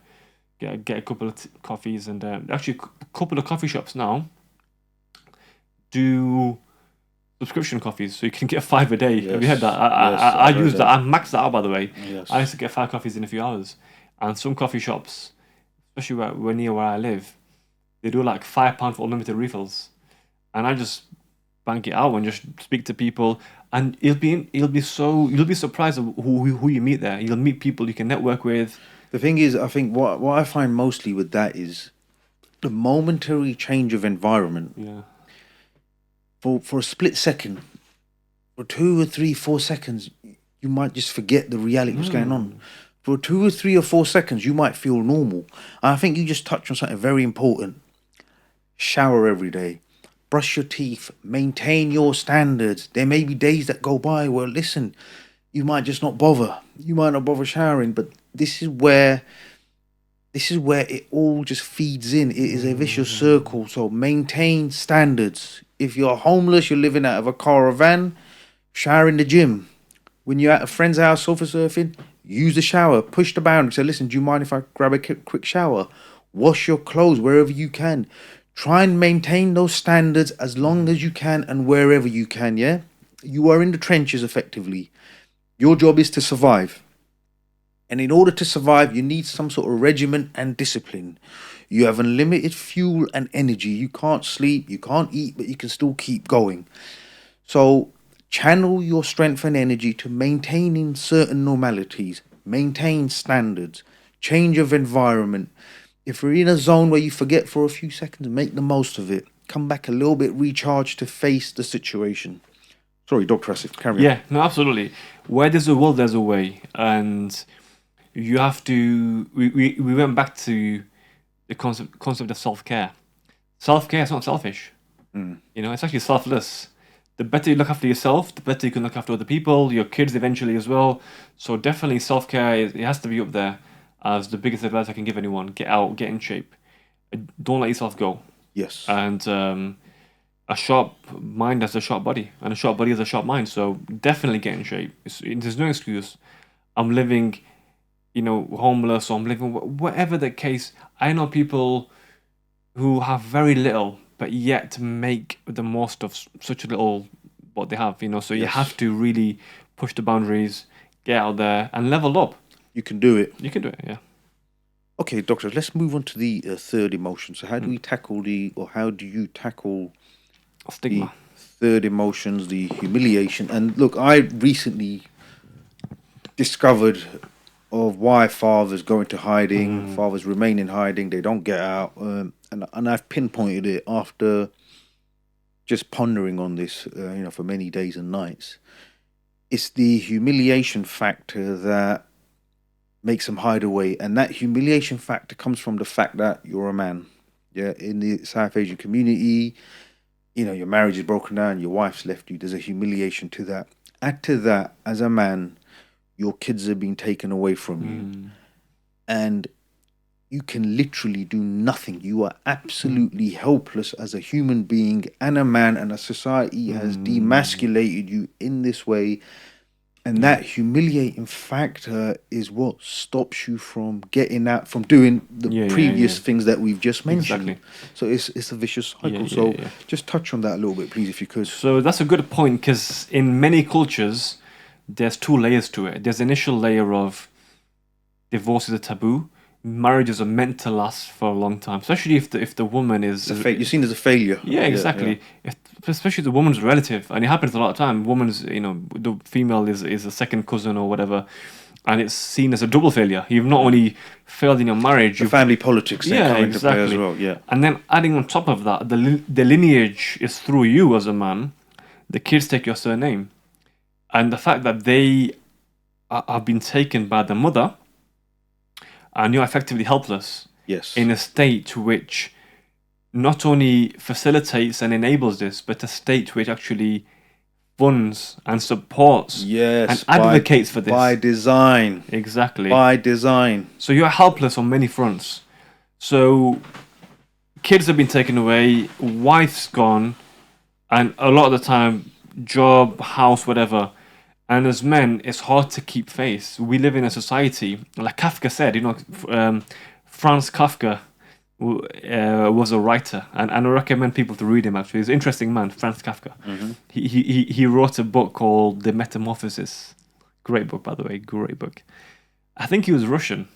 get a couple of coffees, and actually a couple of coffee shops now do subscription coffees, so you can get 5 a day. Yes. Have you heard that? I use that. I max that out, by the way. Yes. I used to get 5 coffees in a few hours. And some coffee shops, especially where near where I live, they do like £5 for unlimited refills. And I just bank it out and just speak to people, and you'll be surprised of who you meet there. You'll meet people you can network with. The thing is, I think what I find mostly with that is the momentary change of environment. Yeah. For a split second, for 2 or 3, 4 seconds, you might just forget the reality of what's going on. For 2 or 3 or 4 seconds, you might feel normal. And I think you just touched on something very important. Shower every day. Brush your teeth. Maintain your standards. There may be days that go by where, listen, you might just not bother. You might not bother showering, but this is where it all just feeds in. It is a vicious circle. So maintain standards. If you're homeless, you're living out of a car or van, shower in the gym. When you're at a friend's house sofa surfing, use the shower. Push the boundary. Say, listen, do you mind if I grab a quick shower? Wash your clothes wherever you can. Try and maintain those standards as long as you can and wherever you can, yeah? You are in the trenches effectively. Your job is to survive. And in order to survive, you need some sort of regimen and discipline. You have unlimited fuel and energy. You can't sleep, you can't eat, but you can still keep going. So channel your strength and energy to maintaining certain normalities, maintain standards, change of environment. If you're in a zone where you forget for a few seconds, make the most of it. Come back a little bit recharged to face the situation. Sorry, Dr. Asif, carry on. Yeah, no, absolutely. Where there's a will, there's a way. And you have to... We went back to the concept of self-care. Self-care is not selfish. It's actually selfless. The better you look after yourself, the better you can look after other people, your kids eventually as well. So definitely self-care, it has to be up there as the biggest advice I can give anyone. Get out, get in shape. Don't let yourself go. Yes. And a sharp mind has a sharp body, and a sharp body has a sharp mind. So definitely get in shape. There's no excuse. I'm living, homeless, or I'm living whatever the case. I know people who have very little, but yet make the most of such a little what they have. So you have to really push the boundaries, get out there, and level up. You can do it. You can do it, yeah. Okay, doctor, let's move on to the third emotion. So how do we tackle how do you tackle stigma? The third emotions, the humiliation? And look, I recently discovered of why fathers go into hiding, fathers remain in hiding, they don't get out. And I've pinpointed it after just pondering on this, for many days and nights. It's the humiliation factor that makes them hide away, and that humiliation factor comes from the fact that you're a man. Yeah, in the South Asian community, your marriage is broken down, your wife's left you. There's a humiliation to that. Add to that, as a man, your kids are being taken away from you, and you can literally do nothing. You are absolutely helpless as a human being and a man, and a society has demasculated you in this way. And that humiliating factor is what stops you from getting out, from doing the previous things that we've just mentioned. Exactly. So it's a vicious cycle. Just touch on that a little bit, please, if you could. So that's a good point, because in many cultures, there's 2 layers to it. There's the initial layer of divorce is a taboo. Marriages are meant to last for a long time, especially if the woman is... You're seen as a failure. Yeah, exactly. Yeah. Especially the woman's relative, and it happens a lot of time. Woman's, the female is a second cousin or whatever, and it's seen as a double failure. You've not only failed in your marriage, the family politics come into play as well. Yeah, and then adding on top of that, the lineage is through you as a man. The kids take your surname, and the fact that they have been taken by the mother, and you're effectively helpless. Yes, in a state to which not only facilitates and enables this, but a state which actually funds and supports Yes, and advocates for this. by design. Exactly. By design. So you're helpless on many fronts. So kids have been taken away, wife's gone, and a lot of the time, job, house, whatever. And as men, it's hard to keep face. We live in a society, like Kafka said, Franz Kafka was a writer, and I recommend people to read him. Actually, he's an interesting man, Franz Kafka. Mm-hmm. He wrote a book called The Metamorphosis. Great book, by the way. Great book. I think he was Russian.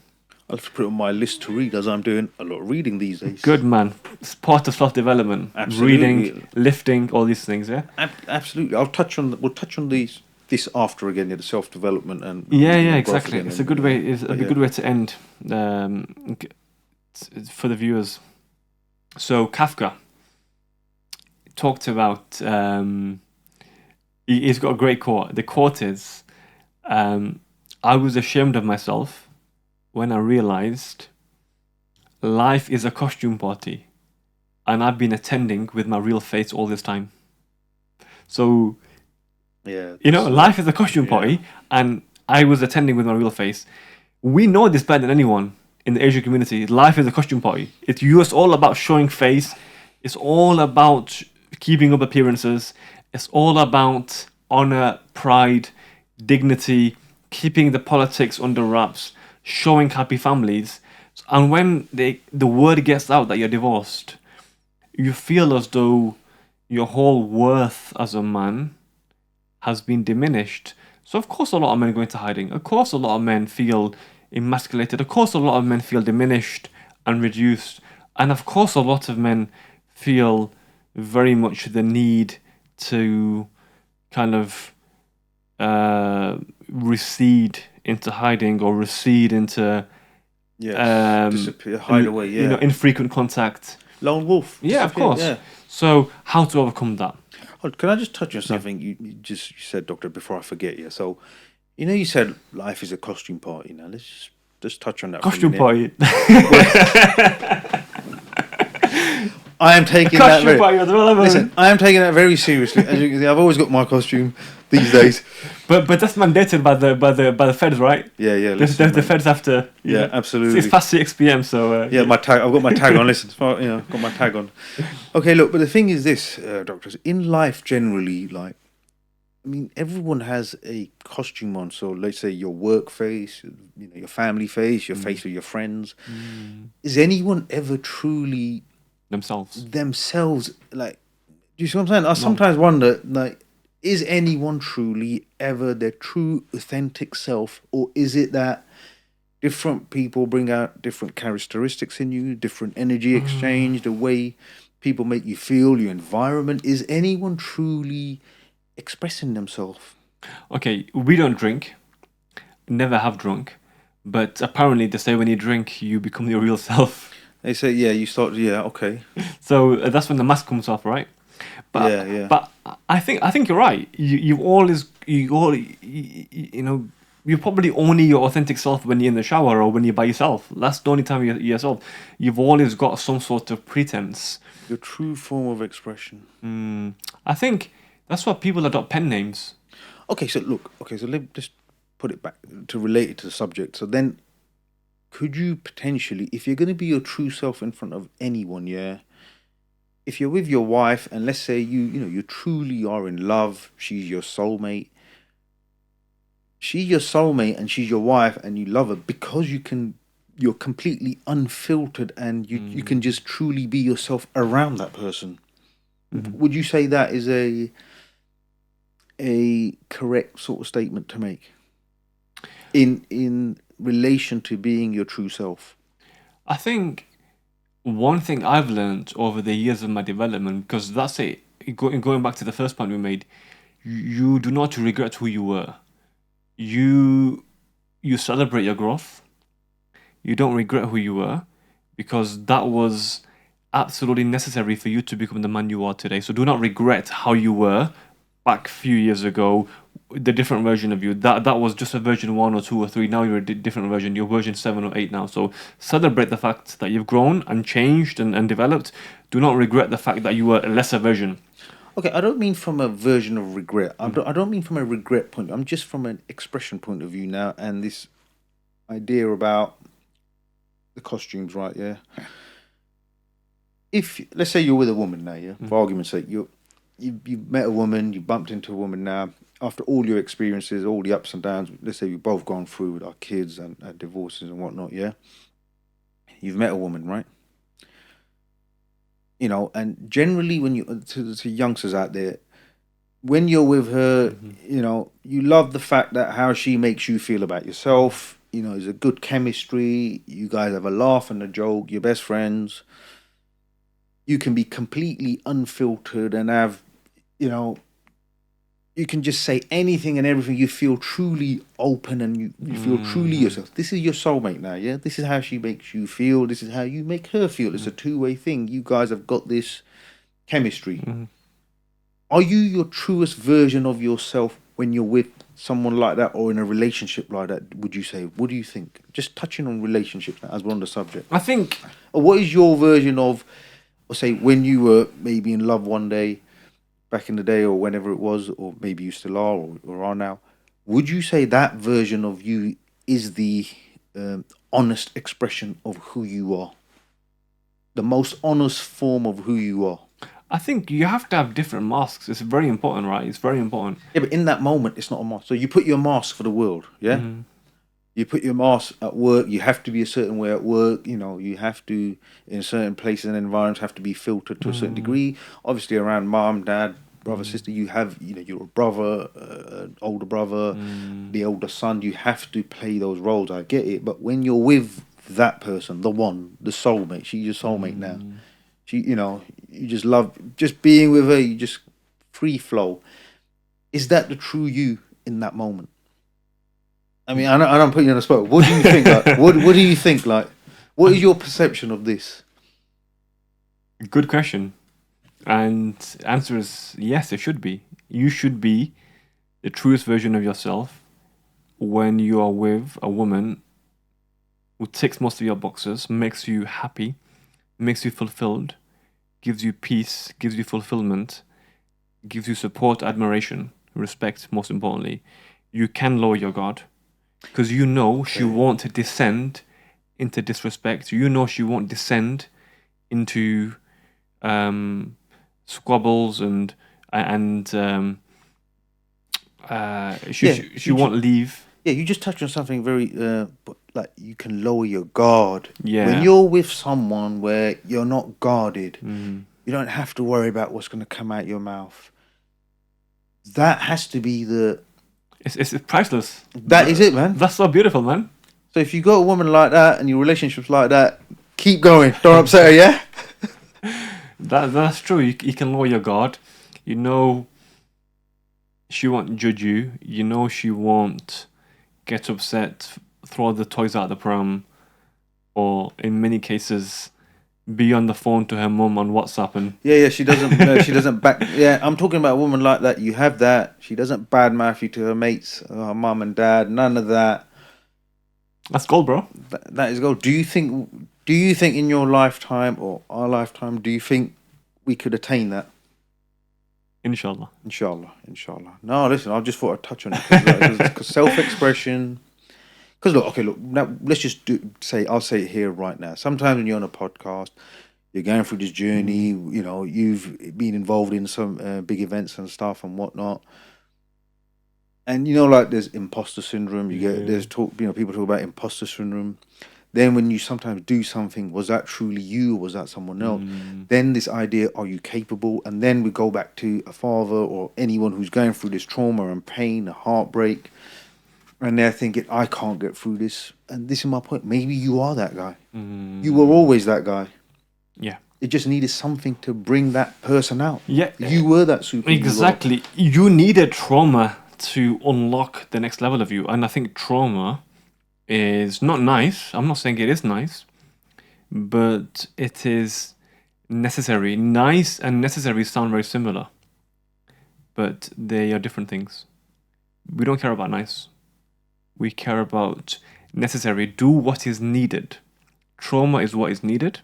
I'll have to put it on my list to read, as I'm doing a lot of reading these days. Good man. It's part of self-development. Absolutely. Reading, lifting, all these things. Yeah. Absolutely. We'll touch on this after again. The self-development and Yeah, exactly. Again, it's a good way. It's a good way to end for the viewers. So Kafka talked about. He's got a great quote. The quote is, "I was ashamed of myself when I realized life is a costume party, and I've been attending with my real face all this time." So, yeah, life is a costume party, and I was attending with my real face. We know this better than anyone in the Asian community. Life is a costume party. It's all about showing face. It's all about keeping up appearances. It's all about honor, pride, dignity, keeping the politics under wraps, showing happy families. And when the word gets out that you're divorced, you feel as though your whole worth as a man has been diminished. So of course a lot of men go into hiding. Of course a lot of men feel emasculated. Of course a lot of men feel diminished and reduced. And of course a lot of men feel very much the need to kind of recede into hiding or recede into disappear, hide away. Yeah, infrequent contact. Lone wolf. Yeah, of course. Yeah. So how to overcome that? Oh, can I just touch on something you said, Doctor, before I forget? Yeah. So, you said life is a costume party. Now let's just touch on that. Costume party. I am taking that. Listen, I am taking that very seriously. As you can see, I've always got my costume these days. But that's mandated by the feds, right? Yeah. The feds have to. Yeah, absolutely. It's past 6 p.m. So yeah, my tag. I've got my tag on. Listen, I've got my tag on. Okay, look, but the thing is this, doctors. In life, generally, everyone has a costume on. So let's say your work face, your family face, your face with your friends. Is anyone ever truly themselves? Like, do you see what I'm saying? I sometimes wonder, like, is anyone truly ever their true, authentic self, or is it that different people bring out different characteristics in you, different energy exchange, the way people make you feel, your environment? Is anyone truly expressing themselves? Okay, we don't drink, never have drunk, but apparently they say when you drink, you become your real self. They say, you start, okay. So that's when the mask comes off, right? But, yeah. But I think you're right. You're probably only your authentic self when you're in the shower or when you're by yourself. That's the only time you're yourself. You've always got some sort of pretense. Your true form of expression. I think that's why people adopt pen names. Okay, so let me just put it back to relate it to the subject. So then, could you potentially, if you're going to be your true self in front of anyone, if you're with your wife and let's say you truly are in love, she's your soulmate. She's your soulmate and she's your wife and you love her because you're completely unfiltered and you can just truly be yourself around that person. Mm-hmm. Would you say that is a correct sort of statement to make in relation to being your true self? I think one thing I've learned over the years of my development, because that's it, going back to the first point we made, you do not regret who you were. You celebrate your growth. You don't regret who you were because that was absolutely necessary for you to become the man you are today. So do not regret how you were back a few years ago, the different version of you. That was just a version 1 or 2 or 3. Now you're a different version. You're version 7 or 8 now. So celebrate the fact that you've grown and changed and developed. Do not regret the fact that you were a lesser version. Okay, I don't mean from a version of regret. I don't mean from a regret point. I'm just from an expression point of view now, and this idea about the costumes, right? Yeah. If let's say you're with a woman now, yeah, for argument's sake, you met a woman, you bumped into a woman now. After all your experiences, all the ups and downs, let's say we've both gone through with our kids and our divorces and whatnot, yeah. You've met a woman, right? You know, and generally when you to youngsters out there, when you're with her, you know, you love the fact that how she makes you feel about yourself. You know, there's a good chemistry. You guys have a laugh and a joke. You're best friends. You can be completely unfiltered and have, you know, you can just say anything and everything. You feel truly open and you feel truly yourself. This is your soulmate now, yeah? This is how she makes you feel. This is how you make her feel. It's a two-way thing. You guys have got this chemistry. Are you your truest version of yourself when you're with someone like that or in a relationship like that, would you say? What do you think? Just touching on relationships now, as we're on the subject. I think... Or what is your version of, or say, when you were maybe in love one day, back in the day or whenever it was, or maybe you still are or are now, would you say that version of you is the honest expression of who you are? The most honest form of who you are? I think you have to have different masks. It's very important, right? It's very important. Yeah, but in that moment, it's not a mask. So you put your mask for the world, yeah? You put your mask at work. You have to be a certain way at work. You know, you have to, in certain places and environments, have to be filtered to a certain degree. Obviously, around mom, dad, brother, sister, you have, you know, you're a brother, an older brother, the older son. You have to play those roles. I get it. But when you're with that person, the one, the soulmate, she's your soulmate now. She, you know, you just love just being with her. You just free flow. Is that the true you in that moment? I mean, I don't put you on the spot. What do you think? Like, what do you think? Like, what is your perception of this? Good question. And the answer is yes, it should be. You should be the truest version of yourself when you are with a woman who ticks most of your boxes, makes you happy, makes you fulfilled, gives you peace, gives you fulfillment, gives you support, admiration, respect, most importantly. You can lower your guard because you know she won't descend into disrespect. You know she won't descend into squabbles and she won't leave. Yeah, you just touched on something very, like you can lower your guard. Yeah. When you're with someone where you're not guarded, you don't have to worry about what's going to come out your mouth. That has to be the... It's priceless. That is it, man. That's so beautiful, man. So if you got a woman like that and your relationship's like that, keep going. Don't upset her, yeah? That's true. You can lower your guard. You know she won't judge you. You know she won't get upset, throw the toys out the pram, or in many cases be on the phone to her mum on WhatsApp and she doesn't she doesn't back. Yeah, I'm talking about a woman like that. You have that. She doesn't badmouth you to her mates, her mum and dad. None of that. That's gold, bro. That is gold. Do you think in your lifetime or our lifetime, do you think we could attain that? Inshallah. No, listen, I just thought I'd touch on it because self-expression. Because look, now let's just I'll say it here right now. Sometimes when you're on a podcast, you're going through this journey. You know, you've been involved in some big events and stuff and whatnot. And you know, like there's imposter syndrome. There's talk. You know, people talk about imposter syndrome. Then when you sometimes do something, was that truly you or was that someone else? Then this idea, are you capable? And then we go back to a father or anyone who's going through this trauma and pain, a heartbreak. And they're thinking, I can't get through this. And this is my point. Maybe you are that guy. You were always that guy. Yeah. It just needed something to bring that person out. Yeah. You were that superhero. Exactly. You needed trauma to unlock the next level of you. And I think trauma is not nice. I'm not saying it is nice, but it is necessary. Nice and necessary sound very similar, but they are different things. We don't care about nice. We care about necessary. Do what is needed. Trauma is what is needed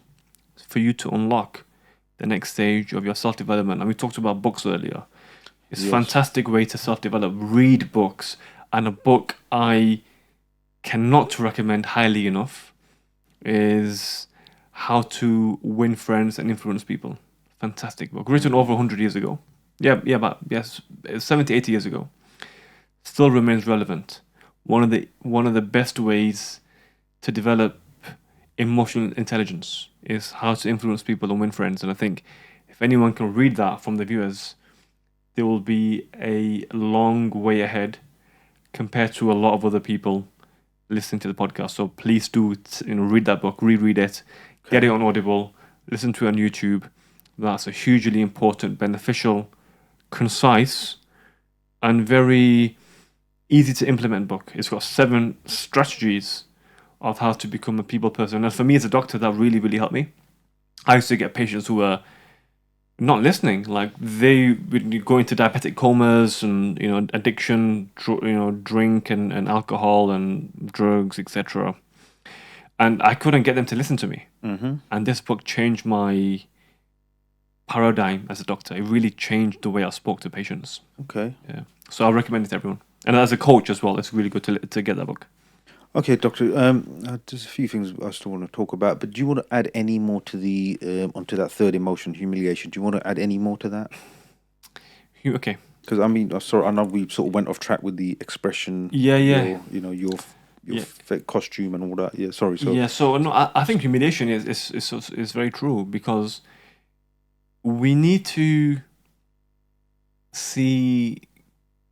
for you to unlock the next stage of your self-development. And we talked about books earlier. It's a fantastic way to self-develop. Read books. And a book I cannot recommend highly enough is How to Win Friends and Influence People. Fantastic book. Written over 100 years ago. About 70, 80 years ago. Still remains relevant. One of the best ways to develop emotional intelligence is how to influence people and win friends. And I think if anyone can read that from the viewers, they will be a long way ahead compared to a lot of other people listening to the podcast. So please do read that book, reread it, get it on Audible, listen to it on YouTube. That's a hugely important, beneficial, concise, and very easy to implement book. It's got 7 strategies of how to become a people person. And for me as a doctor, that really, really helped me. I used to get patients who were not listening. Like they would go into diabetic comas and, addiction, drink and alcohol and drugs, etc. And I couldn't get them to listen to me. Mm-hmm. And this book changed my paradigm as a doctor. It really changed the way I spoke to patients. Okay. Yeah. So I recommend it to everyone. And as a coach as well, it's really good to get that book. Okay, Doctor. There's a few things I still want to talk about, but do you want to add any more to the onto that third emotion, humiliation? Do you want to add any more to that? Okay. Because I know we sort of went off track with the expression. Yeah. Your costume and all that. Yeah. Sorry. So. Yeah. So no, I think humiliation is very true, because we need to see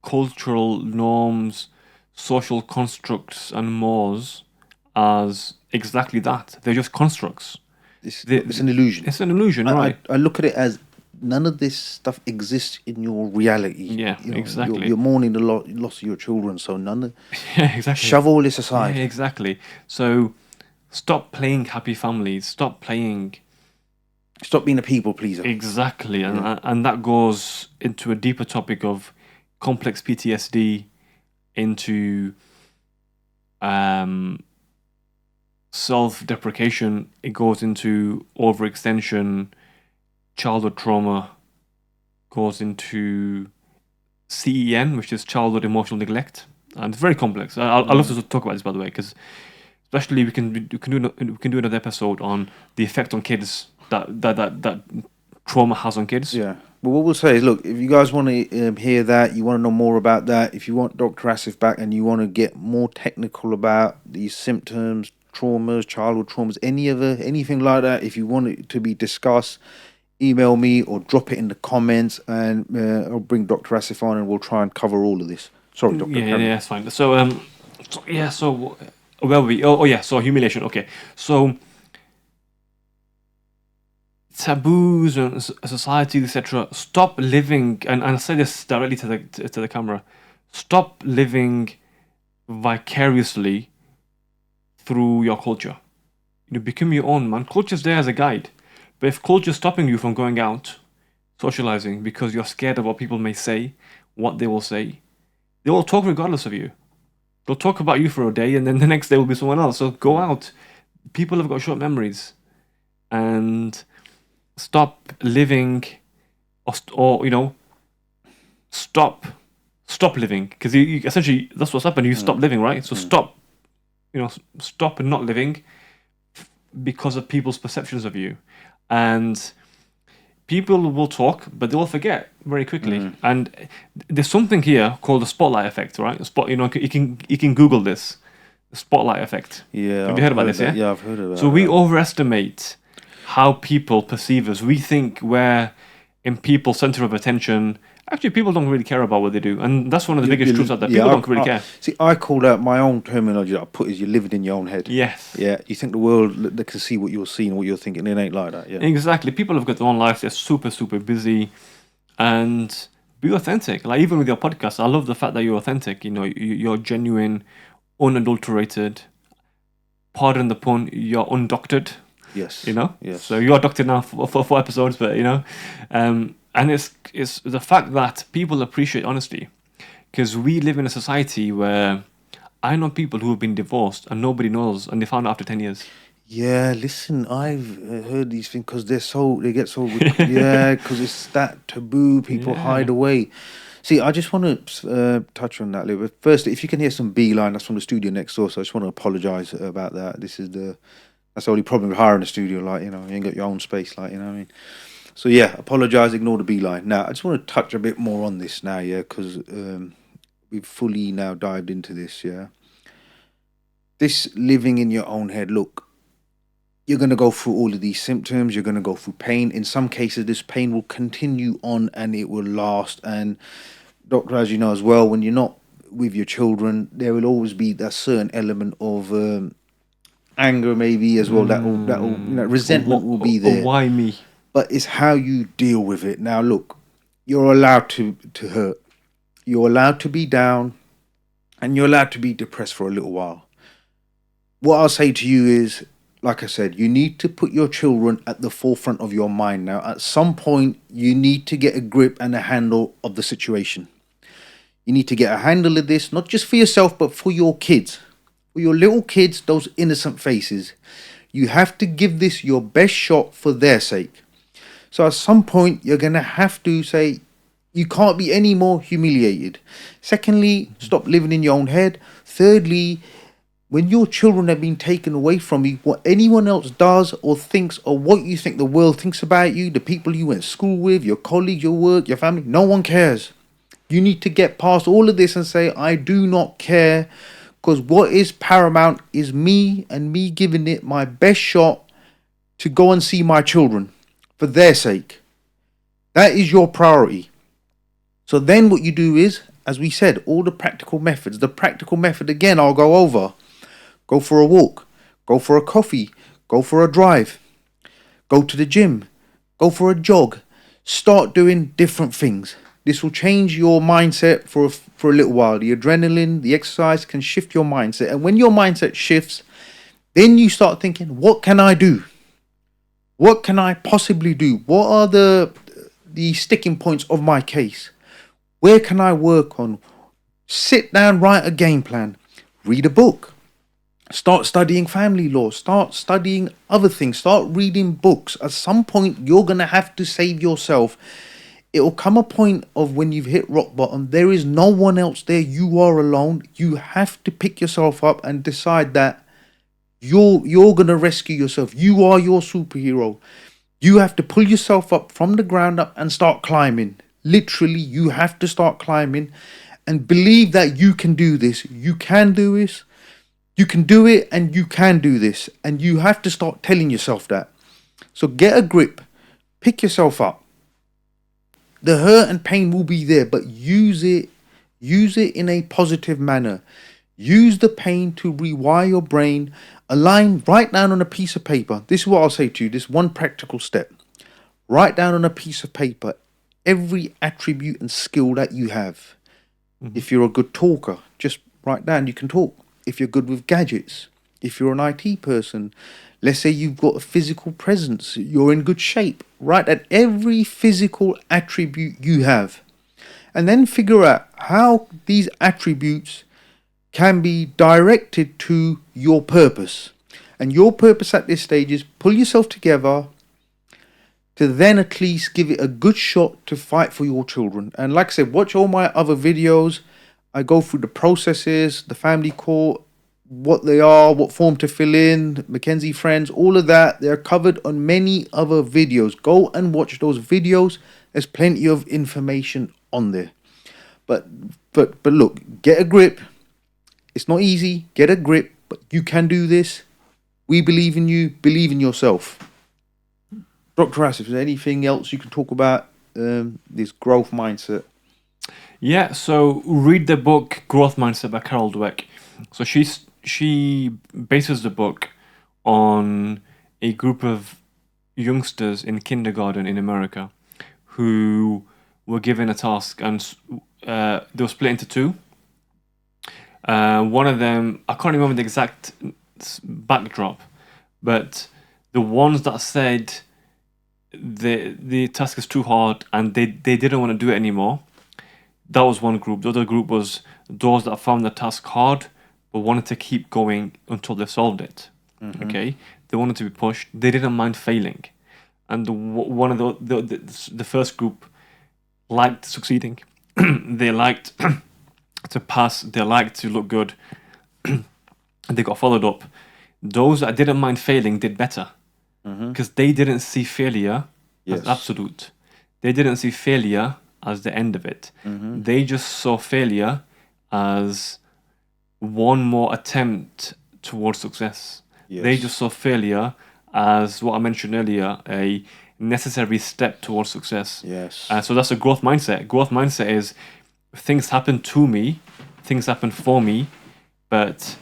cultural norms, social constructs and mores as exactly that. They're just constructs. It's an illusion. It's an illusion, right? I look at it as none of this stuff exists in your reality. Yeah, exactly. You're mourning the loss of your children, so none of... Yeah, exactly. Shove all this aside. Yeah, exactly. So stop playing happy families. Stop being a people pleaser. Exactly. And that goes into a deeper topic of complex PTSD, into self-deprecation. It goes into overextension, childhood trauma, goes into CEN, which is childhood emotional neglect, and it's very complex. I'd love to talk about this, by the way, because especially we can do another episode on the effect on kids that trauma has on kids. Yeah. But what we'll say is, look, if you guys want to hear that, you want to know more about that, if you want Dr. Asif back and you want to get more technical about these symptoms, traumas, childhood traumas, anything like that, if you want it to be discussed, email me or drop it in the comments, and I'll bring Dr. Asif on and we'll try and cover all of this. Sorry, Doctor. Yeah, that's fine. So, so where were we? So humiliation. Okay. So taboos and society, etc. Stop living, and I say this directly to the camera. Stop living vicariously through your culture. Become your own, man. Culture's there as a guide, but if culture's stopping you from going out, socializing, because you're scared of what people may say, what they will say, they will talk regardless of you. They'll talk about you for a day, and then the next day will be someone else. So go out. People have got short memories, and stop living, or stop living, because you essentially, that's what's happened. You stop living, right? So stop and not living because of people's perceptions of you. And people will talk, but they will forget very quickly. And there's something here called the spotlight effect, right? You can Google this, the spotlight effect. Yeah, have you heard about this? Yeah, I've heard about it. So we overestimate how people perceive us. We think we're in people's center of attention. Actually, people don't really care about what they do, and that's one of the biggest truths out there. People don't really care. See, I call that my own terminology that I put is you're living in your own head. Yes. Yeah, you think the world, they can see what you're seeing, what you're thinking. It ain't like that. Yeah. Exactly. People have got their own lives. They're super, super busy, and be authentic. Like even with your podcast, I love the fact that you're authentic. You're genuine, unadulterated. Pardon the pun. You're undoctored. Yes. Yes. So you are doctored now for 4 episodes, but and it's the fact that people appreciate honesty, Because we live in a society where I know people who have been divorced and nobody knows, and they found out after 10 years. Yeah, listen, I've heard these things because they get so, yeah, because it's that taboo. People hide Yeah. away. See, I just want to touch on that a little bit. First, if you can hear some beeline, that's from the studio next door. So I just want to apologize about that. That's the only problem with hiring a studio. Like, you ain't got your own space. Like, you know what I mean? So yeah, apologize, ignore the beeline. Now, I just want to touch a bit more on this now, yeah, because we've fully now dived into this, yeah. This living in your own head, look, you're going to go through all of these symptoms. You're going to go through pain. In some cases, this pain will continue on and it will last. And doctor, as you know as well, when you're not with your children, there will always be that certain element of anger, maybe as well. That will resentment will be there. Why me? But it's how you deal with it. Now, look, you're allowed to hurt. You're allowed to be down, and you're allowed to be depressed for a little while. What I'll say to you is, like I said, you need to put your children at the forefront of your mind now. At some point, you need to get a grip and a handle of the situation. You need to get a handle of this, not just for yourself, but for your kids. For your little kids, those innocent faces. You have to give this your best shot for their sake. So at some point, you're going to have to say, you can't be any more humiliated. Secondly, stop living in your own head. Thirdly, when your children have been taken away from you, what anyone else does or thinks, or what you think the world thinks about you, the people you went to school with, your colleagues, your work, your family, no one cares. You need to get past all of this and say, I do not care, because what is paramount is me, and me giving it my best shot to go and see my children for their sake. That is your priority. So then what you do is, as we said, all the practical methods. The practical method, again, I'll go over. Go for a walk. Go for a coffee. Go for a drive. Go to the gym. Go for a jog. Start doing different things. This will change your mindset for a little while. The adrenaline, the exercise can shift your mindset. And when your mindset shifts, then you start thinking, what can I do? What can I possibly do? What are the sticking points of my case? Where can I work on? Sit down, write a game plan. Read a book. Start studying family law. Start studying other things. Start reading books. At some point, you're going to have to save yourself. It will come a point of when you've hit rock bottom. There is no one else there. You are alone. You have to pick yourself up and decide that you're going to rescue yourself. You are your superhero. You have to pull yourself up from the ground up and start climbing. Literally, you have to start climbing and believe that you can do this. You can do this. You can do it, and you can do this. And you have to start telling yourself that. So get a grip. Pick yourself up. The hurt and pain will be there, but use it in a positive manner. Use the pain to rewire your brain. Write down on a piece of paper. This is what I'll say to you. This one practical step. Write down on a piece of paper every attribute and skill that you have. Mm-hmm. If you're a good talker, just write down you can talk. If you're good with gadgets, if you're an IT person, let's say you've got a physical presence, you're in good shape. Write at every physical attribute you have. And then figure out how these attributes can be directed to your purpose. And your purpose at this stage is pull yourself together to then at least give it a good shot to fight for your children. And like I said, watch all my other videos. I go through the processes, the family court, what they are, what form to fill in, Mackenzie Friends, all of that. They're covered on many other videos. Go and watch those videos. There's plenty of information on there. But look, get a grip. It's not easy. Get a grip, but you can do this. We believe in you. Believe in yourself. Dr. Asif, is there anything else you can talk about this growth mindset? Yeah, so read the book Growth Mindset by Carol Dweck. So she bases the book on a group of youngsters in kindergarten in America who were given a task, and they were split into two. One of them, I can't remember the exact backdrop, but the ones that said the task is too hard and they didn't want to do it anymore, That was one group. The other group was those that found the task hard but wanted to keep going until they solved it. Okay, they wanted to be pushed. They didn't mind failing, and one of the first group liked succeeding. They liked to pass. They liked to look good. They got followed up. Those that didn't mind failing did better because they didn't see failure as absolute. They didn't see failure as the end of it. They just saw failure as one more attempt towards success. They just saw failure as what I mentioned earlier, a necessary step towards success. So that's a growth mindset. Growth mindset is things happen to me, things happen for me, but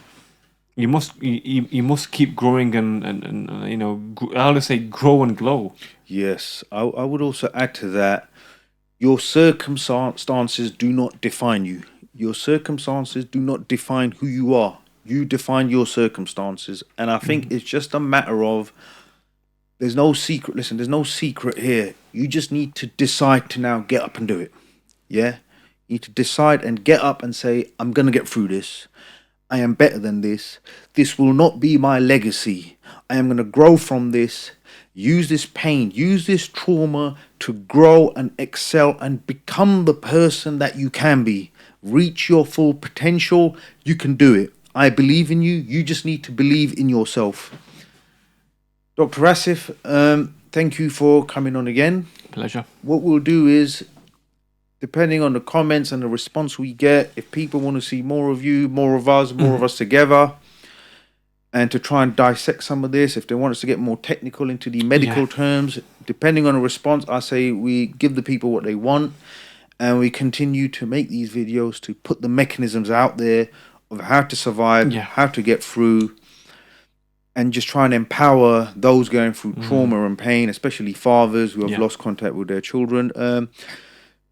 you must keep growing and you know, I would say grow and glow. Yes, I would also add to that, your circumstances do not define you. Your circumstances do not define who you are. You define your circumstances. And I think it's just a matter of, there's no secret. Listen, there's no secret here. You just need to decide to now get up and do it. Yeah? You need to decide and get up and say, I'm going to get through this. I am better than this. This will not be my legacy. I am going to grow from this. Use this pain, use this trauma to grow and excel and become the person that you can be. Reach your full potential. You can do it. I believe in you. You just need to believe in yourself. Dr. Asif, thank you for coming on again. Pleasure. What we'll do is, depending on the comments and the response we get, if people want to see more of you, more of us together, and to try and dissect some of this, if they want us to get more technical into the medical terms, depending on the response, I say we give the people what they want, and we continue to make these videos to put the mechanisms out there of how to survive, how to get through, and just try and empower those going through trauma and pain, especially fathers who have lost contact with their children.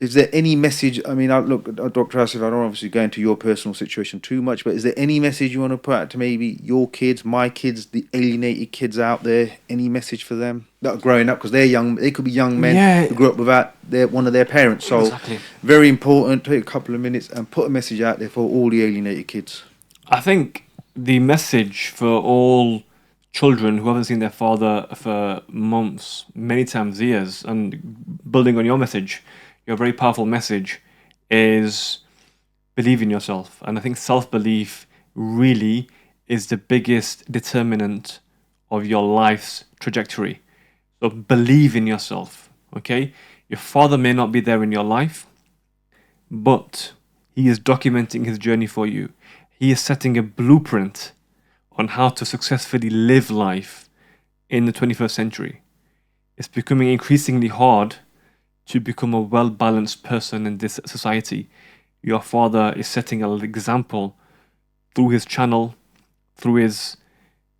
Is there any message? I mean, look, Dr. Asif, I don't obviously go into your personal situation too much, but is there any message you want to put out to maybe your kids, my kids, the alienated kids out there? Any message for them that are growing up? Because they're young. They could be young men who grew up without one of their parents. So very important. Take a couple of minutes and put a message out there for all the alienated kids. I think the message for all children who haven't seen their father for months, many times years, and building on your message, your very powerful message, is believe in yourself. And I think self-belief really is the biggest determinant of your life's trajectory. So believe in yourself, okay? Your father may not be there in your life, but he is documenting his journey for you. He is setting a blueprint on how to successfully live life in the 21st century. It's becoming increasingly hard to become a well-balanced person in this society. Your father is setting an example through his channel, through his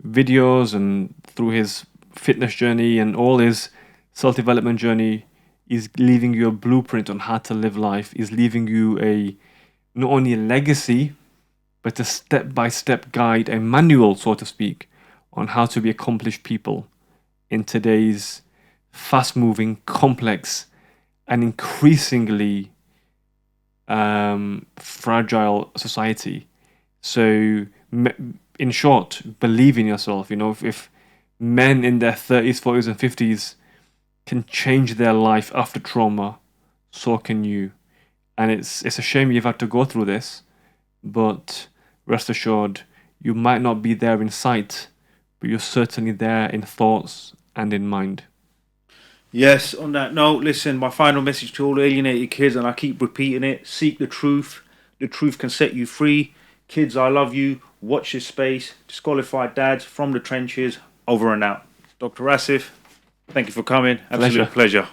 videos, and through his fitness journey and all his self-development journey. He's leaving you a blueprint on how to live life. He's leaving you not only a legacy, but a step-by-step guide, a manual, so to speak, on how to be accomplished people in today's fast-moving, complex, and increasingly fragile society. So, in short, believe in yourself. You know, if men in their 30s, 40s, and 50s can change their life after trauma, so can you. And it's a shame you've had to go through this, but rest assured, you might not be there in sight, but you're certainly there in thoughts and in mind. Yes, on that note, listen, my final message to all alienated kids, and I keep repeating it, seek the truth. The truth can set you free. Kids, I love you. Watch this space. Disqualified Dads from the trenches. Over and out. Dr. Asif, thank you for coming. Absolute pleasure.